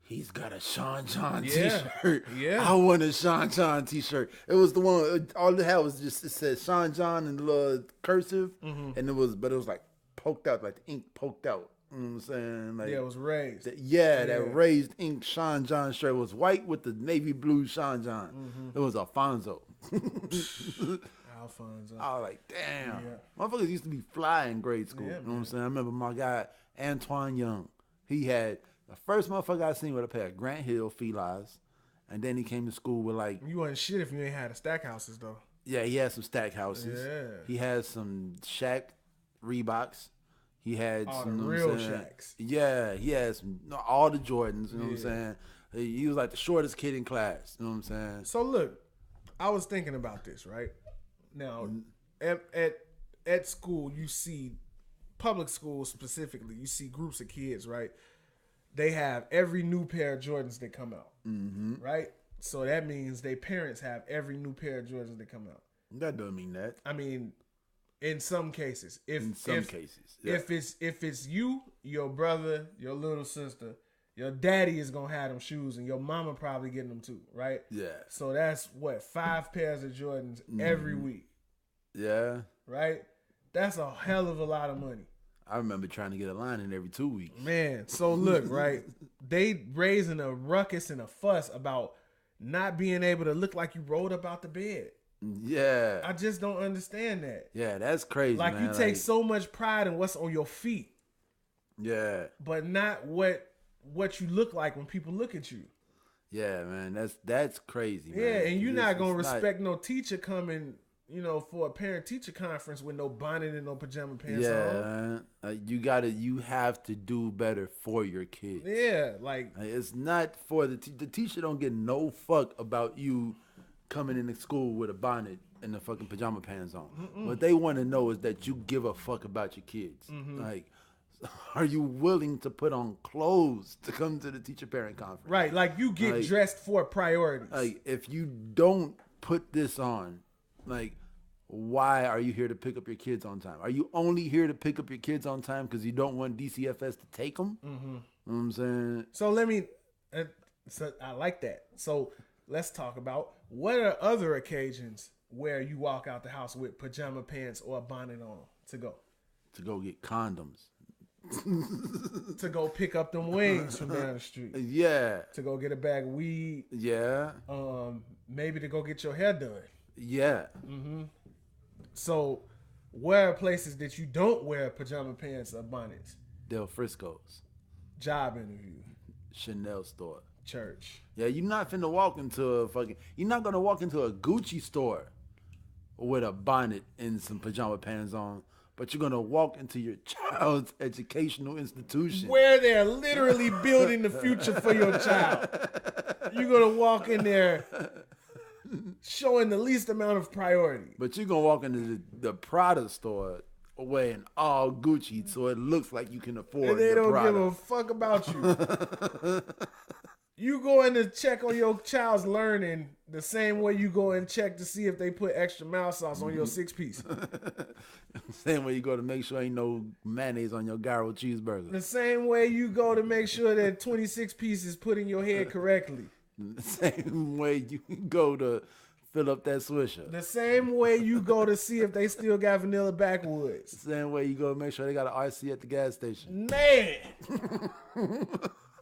S2: he's got a Sean John t-shirt.
S1: Yeah.
S2: I want a Sean John t-shirt. It was the one, all it had was just, it said Sean John in the little cursive. And it was like poked out, like the ink poked out. You know what I'm saying? Like,
S1: yeah, it was raised.
S2: That raised ink Sean John shirt was white with the navy blue Sean John. It was Alfonso.
S1: Alfonso.
S2: I was like, damn. Yeah. Motherfuckers used to be fly in grade school. You know what I'm saying? I remember my guy, Antoine Young. He had the first motherfucker I seen with a pair of Grant Hill Felines. And then he came to school with like...
S1: You wasn't shit if you ain't had a stack houses, though.
S2: Yeah, he had some stack houses.
S1: Yeah.
S2: He had some Shaq Reeboks. He had
S1: all
S2: some
S1: the real Shaqs.
S2: Yeah, he had some all the Jordans. You know what I'm saying? He was like the shortest kid in class. You know what I'm saying?
S1: So look, I was thinking about this right now. At school, you see public schools specifically. You see groups of kids, right? They have every new pair of Jordans that come out, right? So that means their parents have every new pair of Jordans that come out.
S2: That doesn't mean that.
S1: I mean. In some cases, if it's you, your brother, your little sister, your daddy is gonna have them shoes, and your mama probably getting them too, right?
S2: Yeah.
S1: So that's 5 pairs of Jordans every week.
S2: Yeah.
S1: Right. That's a hell of a lot of money.
S2: I remember trying to get a line in every 2 weeks.
S1: Man, so look, right? They raising a ruckus and a fuss about not being able to look like you rolled up out the bed.
S2: Yeah.
S1: I just don't understand that.
S2: Yeah, that's crazy,
S1: like,
S2: man.
S1: You take so much pride in what's on your feet.
S2: Yeah.
S1: But not what you look like when people look at you.
S2: Yeah, man. That's crazy, man.
S1: Yeah, and you're not going to respect no teacher coming, for a parent-teacher conference with no bonnet and no pajama pants on.
S2: Yeah, you have to do better for your kids.
S1: Yeah, like
S2: it's not for the teacher don't get no fuck about you coming into school with a bonnet and the fucking pajama pants on. What they want to know is that you give a fuck about your kids. Like, are you willing to put on clothes to come to the teacher-parent conference?
S1: Right, like you get dressed for priorities.
S2: Like, if you don't put this on, like, why are you here to pick up your kids on time? Are you only here to pick up your kids on time because you don't want DCFS to take them? You know what I'm saying?
S1: So I like that. So let's talk about what are other occasions where you walk out the house with pajama pants or a bonnet on to go?
S2: To go get condoms.
S1: To go pick up them wings from down the street.
S2: Yeah.
S1: To go get a bag of weed.
S2: Yeah.
S1: Maybe to go get your hair done.
S2: Yeah.
S1: So, where are places that you don't wear pajama pants or bonnets?
S2: Del Frisco's.
S1: Job interview.
S2: Chanel store.
S1: Church.
S2: Yeah, you're not finna walk into you're not gonna walk into a Gucci store with a bonnet and some pajama pants on, but you're gonna walk into your child's educational institution.
S1: Where they're literally building the future for your child. You're gonna walk in there showing the least amount of priority.
S2: But you're going to walk into the Prada store wearing all Gucci so it looks like you can afford
S1: and they
S2: the
S1: don't
S2: Prada.
S1: give a fuck about you. You go in to check on your child's learning the same way you go and check to see if they put extra mild sauce on your 6-piece.
S2: Same way you go to make sure ain't no mayonnaise on your gyro cheeseburger.
S1: The same way you go to make sure that 26 pieces put in your head correctly.
S2: The same way you go to fill up that Swisher.
S1: The same way you go to see if they still got vanilla backwoods.
S2: The same way you go to make sure they got an RC at the gas station.
S1: Man.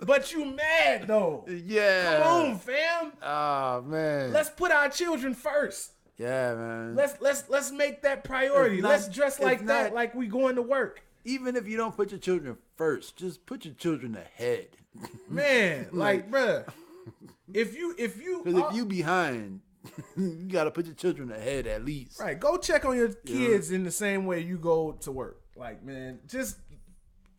S1: But you mad though.
S2: Yeah.
S1: Come on, fam.
S2: Oh man.
S1: Let's put our children first.
S2: Yeah, man.
S1: Let's make that priority. Let's dress like that, like we going to work.
S2: Even if you don't put your children first, just put your children ahead.
S1: Man, like, bruh. If you
S2: because if you behind, you gotta put your children ahead at least.
S1: Right. Go check on your kids in the same way you go to work. Like, man, just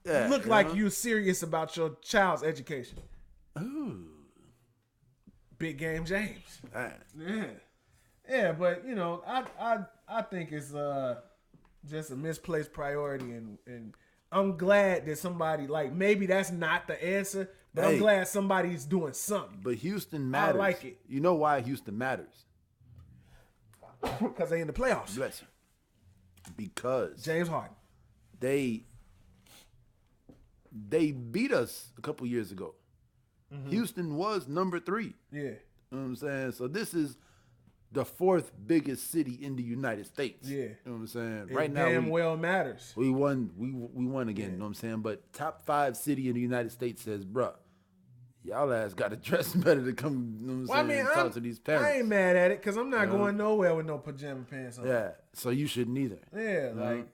S1: look like you serious about your child's education.
S2: Ooh. Big
S1: Game James.
S2: Man.
S1: Yeah, but I think it's just a misplaced priority, and I'm glad that somebody, like, maybe that's not the answer, but I'm glad somebody's doing something.
S2: But Houston matters.
S1: I like it.
S2: You know why Houston matters?
S1: Because they in the playoffs.
S2: Bless you. Because
S1: James Harden.
S2: They beat us a couple years ago. Houston was number 3.
S1: Yeah.
S2: You know what I'm saying? So this is the 4th biggest city in the United States.
S1: Yeah.
S2: You know what I'm saying?
S1: It
S2: right now
S1: damn well matters.
S2: We won again, you know what I'm saying? But top 5 city in the United States says, bruh, y'all ass got to dress better to come, you know what I'm saying, talk to these parents.
S1: I ain't mad at it because I'm not going nowhere with no pajama pants on.
S2: Yeah, so you shouldn't either.
S1: Yeah, like.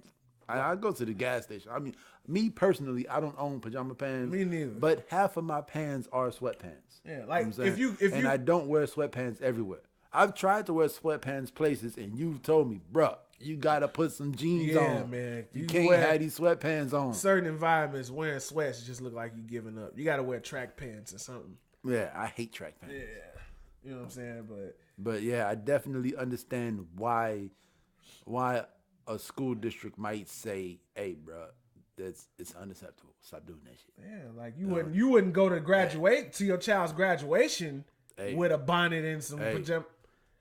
S2: I go to the gas station. I mean, me personally, I don't own pajama pants.
S1: Me neither.
S2: But half of my pants are sweatpants.
S1: Yeah, like,
S2: you know if I don't wear sweatpants everywhere. I've tried to wear sweatpants places, and you've told me, bruh, you gotta put some jeans on.
S1: Yeah, man.
S2: You can't have these sweatpants on.
S1: Certain environments, wearing sweats just look like you giving up. You gotta wear track pants or something.
S2: Yeah, I hate track pants.
S1: Yeah, you know what I'm saying.
S2: But yeah, I definitely understand why a school district might say, "Hey, bruh, it's unacceptable. Stop doing that shit."
S1: Yeah, like you wouldn't go to graduate to your child's graduation with a bonnet and some pajama.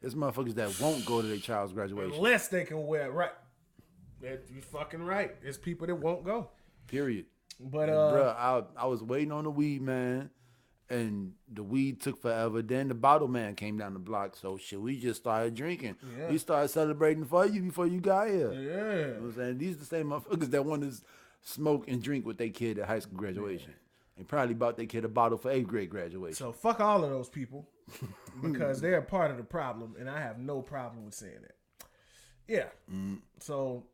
S2: There's motherfuckers that won't go to their child's graduation
S1: unless they can wear it right. You're fucking right. There's people that won't go.
S2: Period.
S1: But
S2: bruh, I was waiting on the weed man, and the weed took forever. Then the bottle man came down the block. So shit, we just started drinking. Yeah. We started celebrating for you before you got here.
S1: Yeah.
S2: You know what I'm saying? These are the same motherfuckers that want to smoke and drink with their kid at high school graduation. And probably bought their kid a bottle for 8th grade graduation.
S1: So fuck all of those people. because they're a part of the problem, and I have no problem with saying that. Yeah. So,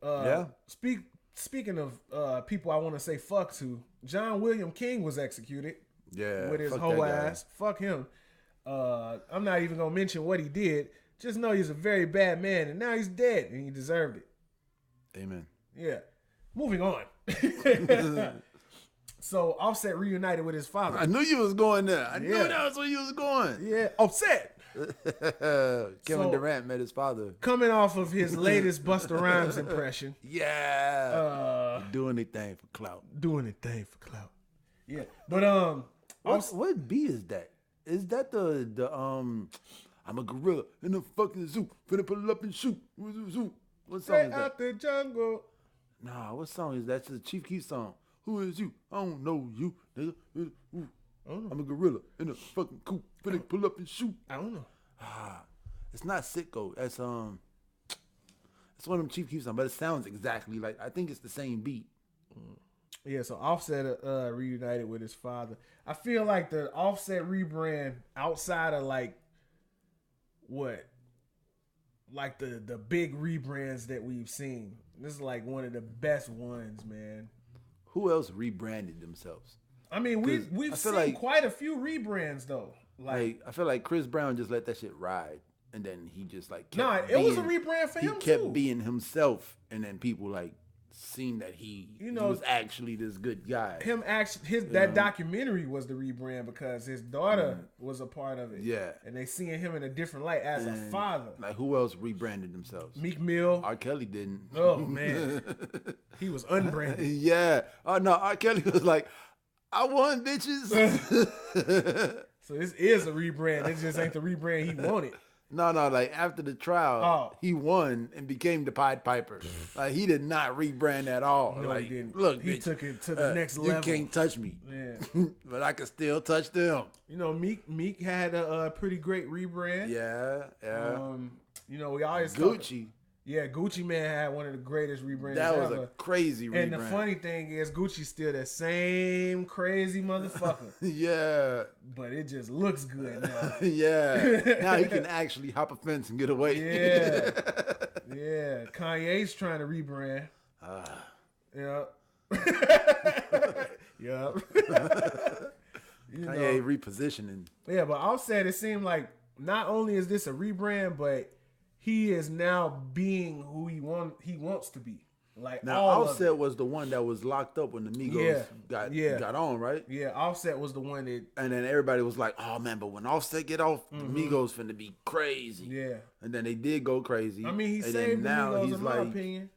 S1: speaking of people I want to say fuck to, John William King was executed.
S2: Yeah.
S1: With his whole ass. Fuck him. I'm not even gonna mention what he did. Just know he's a very bad man, and now he's dead, and he deserved it.
S2: Amen.
S1: Yeah. Moving on. So Offset reunited with his father.
S2: I knew you was going there. I knew that was where you was going.
S1: Yeah. Offset.
S2: Kevin Durant met his father.
S1: Coming off of his latest Busta Rhymes impression.
S2: Yeah. Do anything for clout.
S1: Yeah. But
S2: what beat is that? Is that the I'm a gorilla in the fucking zoo, finna pull up and shoot. What song is that?
S1: Out the jungle.
S2: Nah, what song is that? It's the Chief Keef song. Who is you? I don't know you, nigga. Ooh. I'm a gorilla in the fucking coop, finna pull up and shoot.
S1: I don't know.
S2: It's not Sicko. It's one of them Chief Keef songs, but it sounds exactly like. I think it's the same beat.
S1: Yeah, so Offset reunited with his father. I feel like the Offset rebrand outside of like the big rebrands that we've seen. This is like one of the best ones, man.
S2: Who else rebranded themselves?
S1: I mean, we've seen quite a few rebrands though. Like
S2: I feel like Chris Brown just let that shit ride, and then he just like
S1: it was a rebrand for him too.
S2: He kept being himself, and then people like seen that he was actually this good guy.
S1: That documentary was the rebrand because his daughter was a part of it.
S2: Yeah, and
S1: they seeing him in a different light as a father.
S2: Like who else rebranded themselves?
S1: Meek Mill.
S2: R. Kelly didn't.
S1: Oh man, he was unbranded.
S2: Yeah. Oh no, R. Kelly was like, I won, bitches.
S1: So this is a rebrand. This just ain't the rebrand he wanted.
S2: No, like after the trial, he won and became the Pied Piper. Like he did not rebrand at all.
S1: No,
S2: like,
S1: he didn't.
S2: Look,
S1: he
S2: bitch,
S1: took it to the next level.
S2: You can't touch me.
S1: Yeah,
S2: but I can still touch them.
S1: You know, Meek had a pretty great rebrand.
S2: Yeah.
S1: We always
S2: Gucci.
S1: Gucci Man had one of the greatest rebrands
S2: That was
S1: ever.
S2: a crazy rebrand.
S1: And the funny thing is, Gucci's still the same crazy motherfucker.
S2: Yeah.
S1: But it just looks good now.
S2: Yeah. Now he can actually hop a fence and get away.
S1: Yeah. Yeah. Kanye's trying to rebrand. Yep.
S2: Kanye repositioning.
S1: Yeah, but Offset, it seemed like not only is this a rebrand, but he is now being who he wants to be. Like
S2: now, Offset was the one that was locked up when the Migos got on, right?
S1: Yeah, Offset was the one that.
S2: And then everybody was like, "Oh man, but when Offset get off, the Migos finna be crazy."
S1: Yeah.
S2: And then they did go crazy.
S1: I mean, he saved the Migos in my opinion.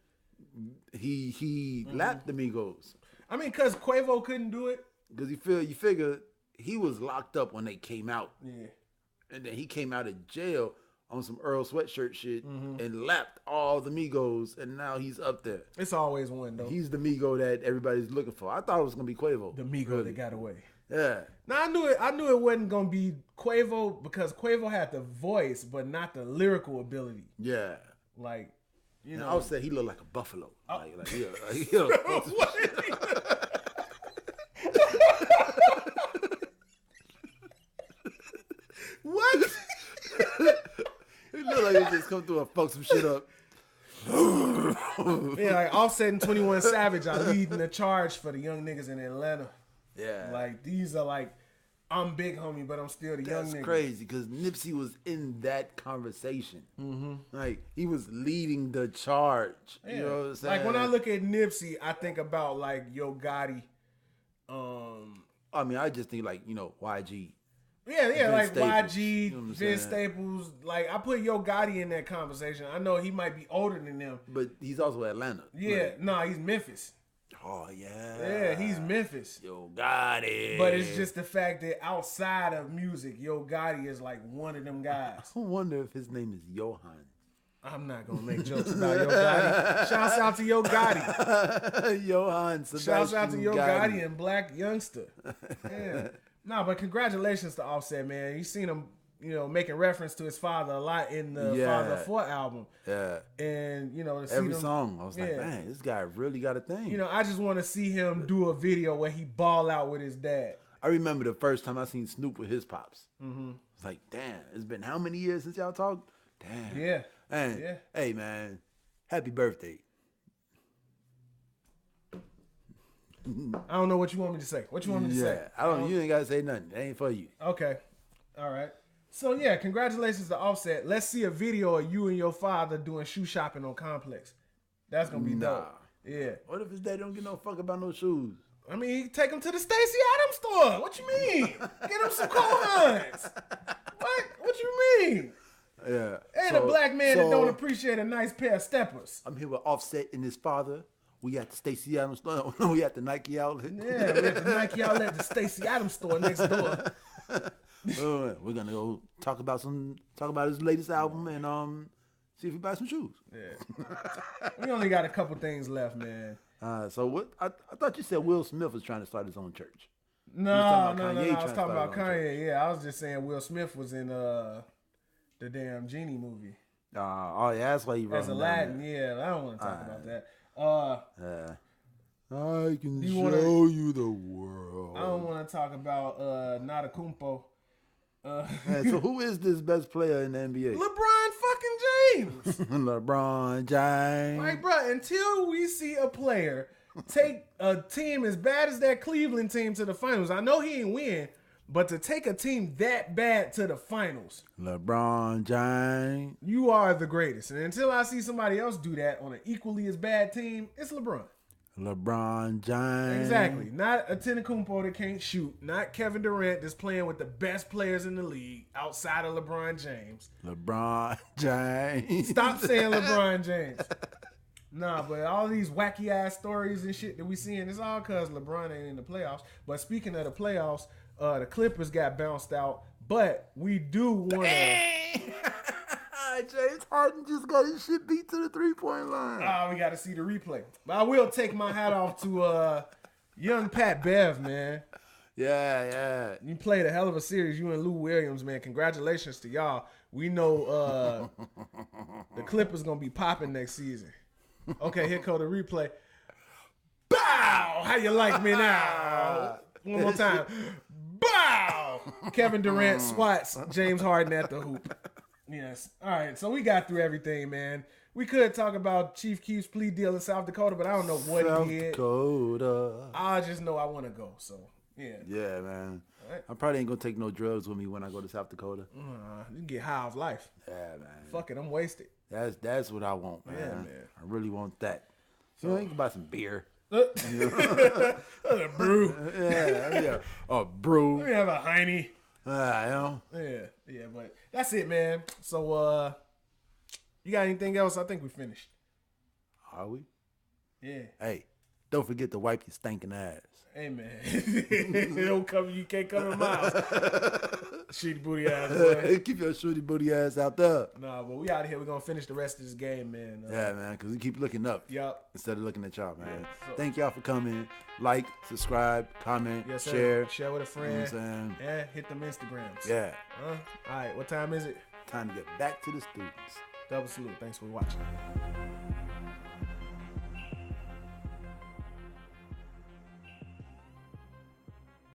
S2: He lapped the Migos.
S1: I mean, because Quavo couldn't do it.
S2: Because you figure he was locked up when they came out.
S1: Yeah.
S2: And then he came out of jail on some Earl Sweatshirt shit and lapped all the Migos, and now he's up there.
S1: It's always one, though.
S2: He's the Migo that everybody's looking for. I thought it was going to be Quavo.
S1: The Migo that got away.
S2: Yeah.
S1: Now, I knew it wasn't going to be Quavo because Quavo had the voice, but not the lyrical ability.
S2: Yeah.
S1: Like,
S2: and I would say he looked like a buffalo. What is he?
S1: What?
S2: He looked like he just come through and fuck some shit up.
S1: Yeah, like Offset and 21 Savage are leading the charge for the young niggas in Atlanta.
S2: Yeah.
S1: Like, these are like, I'm big homie, but I'm still the young nigga.
S2: That's crazy, because Nipsey was in that conversation. Like, he was leading the charge. Yeah. You know what I'm saying?
S1: Like, when I look at Nipsey, I think about, like, Yo Gotti.
S2: I mean, I just think, like, YG.
S1: Yeah, like
S2: Staples,
S1: YG, Vince Staples. Like, I put Yo Gotti in that conversation. I know he might be older than them.
S2: But he's also Atlanta.
S1: Yeah, he's Memphis.
S2: Oh, yeah.
S1: Yeah, he's Memphis.
S2: Yo Gotti.
S1: But it's just the fact that outside of music, Yo Gotti is like one of them guys.
S2: I wonder if his name is Johan.
S1: I'm not going to make jokes about Yo Gotti. Shouts out to Yo Gotti.
S2: Johan Sebastian
S1: Shouts out to Yo Gotti and Black Youngster. Yeah. No, but congratulations to Offset, man. You seen him, making reference to his father a lot in the Father 4 album.
S2: Yeah.
S1: And,
S2: every song, I was like, man, this guy really got a thing.
S1: I just want to see him do a video where he ball out with his dad.
S2: I remember the first time I seen Snoop with his pops. It's like, damn, it's been how many years since y'all talked? Damn.
S1: Yeah.
S2: And
S1: Yeah.
S2: hey, man, happy birthday.
S1: I don't know what you want me to say. What you want me to say?
S2: I don't. You ain't gotta say nothing. It ain't for you.
S1: Okay. All right. So yeah, congratulations to Offset. Let's see a video of you and your father doing shoe shopping on Complex. That's gonna be dope. Yeah.
S2: What if his dad don't give no fuck about no shoes?
S1: I mean, he take him to the Stacey Adams store. What you mean? Get him some Kohans. What you mean?
S2: Yeah.
S1: Ain't a black man that don't appreciate a nice pair of steppers.
S2: I'm here with Offset and his father. We at the Stacey Adams store. We at the Nike outlet.
S1: Yeah, we at the Nike outlet, the Stacey Adams store next door.
S2: We're gonna go talk about his latest album and see if he buys some shoes.
S1: Yeah. We only got a couple things left, man.
S2: So what? I thought you said Will Smith was trying to start his own church.
S1: No. I was talking about Kanye. Yeah, I was just saying Will Smith was in the damn Genie movie.
S2: Oh yeah, that's why he wrote
S1: as Aladdin. Yeah, I don't want to talk about that.
S2: I can show you the world.
S1: I don't want to talk about Nada Kumpo.
S2: So who is this best player in the NBA?
S1: LeBron fucking James.
S2: LeBron James.
S1: Like, bro, until we see a player take a team as bad as that Cleveland team to the finals, I know he ain't win, but to take a team that bad to the finals,
S2: LeBron James,
S1: you are the greatest. And until I see somebody else do that on an equally as bad team, it's LeBron.
S2: LeBron James.
S1: Exactly. Not a Antetokounmpo that can't shoot. Not Kevin Durant that's playing with the best players in the league outside of LeBron James.
S2: LeBron James.
S1: Stop saying LeBron James. Nah, but all these wacky ass stories and shit that we seeing, it's all because LeBron ain't in the playoffs. But speaking of the playoffs, the Clippers got bounced out. But we do want to...
S2: James Harden just got his shit beat to the 3-point line.
S1: Oh, we got to see the replay. But I will take my hat off to young Pat Bev, man.
S2: Yeah.
S1: You played a hell of a series, you and Lou Williams, man. Congratulations to y'all. We know the Clippers going to be popping next season. Okay, here comes the replay. Bow! How you like me now? One more time. Bow! Kevin Durant swats James Harden at the hoop. Yes. All right. So we got through everything, man. We could talk about Chief Keef's plea deal in South Dakota, but I don't know what he did.
S2: South Dakota.
S1: I just know I want to go. So yeah.
S2: Yeah, man.
S1: Right.
S2: I probably ain't gonna take no drugs with me when I go to South Dakota.
S1: You can get high off life.
S2: Yeah, man.
S1: Fuck it. I'm wasted.
S2: That's what I want, man.
S1: Yeah, man.
S2: I really want that. So you can buy some beer.
S1: A brew.
S2: Yeah. A brew.
S1: Let me have a Heine.
S2: Yeah,
S1: But that's it, man. So, you got anything else? I think we finished.
S2: Are we?
S1: Yeah.
S2: Hey, don't forget to wipe your stinking ass.
S1: Hey, man. Don't come. You can't come in my house. Shitty booty ass, boy.
S2: Keep your shooty booty ass out there.
S1: Nah, but we out of here. We're gonna finish the rest of this game, man.
S2: Yeah, man, because we keep looking up.
S1: Yup.
S2: Instead of looking at y'all, man.
S1: So,
S2: thank y'all for coming. Like, subscribe, comment,
S1: yes, sir.
S2: share.
S1: Share with a friend.
S2: You know what I'm saying?
S1: Yeah, hit them Instagrams.
S2: Yeah.
S1: All right, what time is it?
S2: Time to get back to the students.
S1: Double salute. Thanks for watching.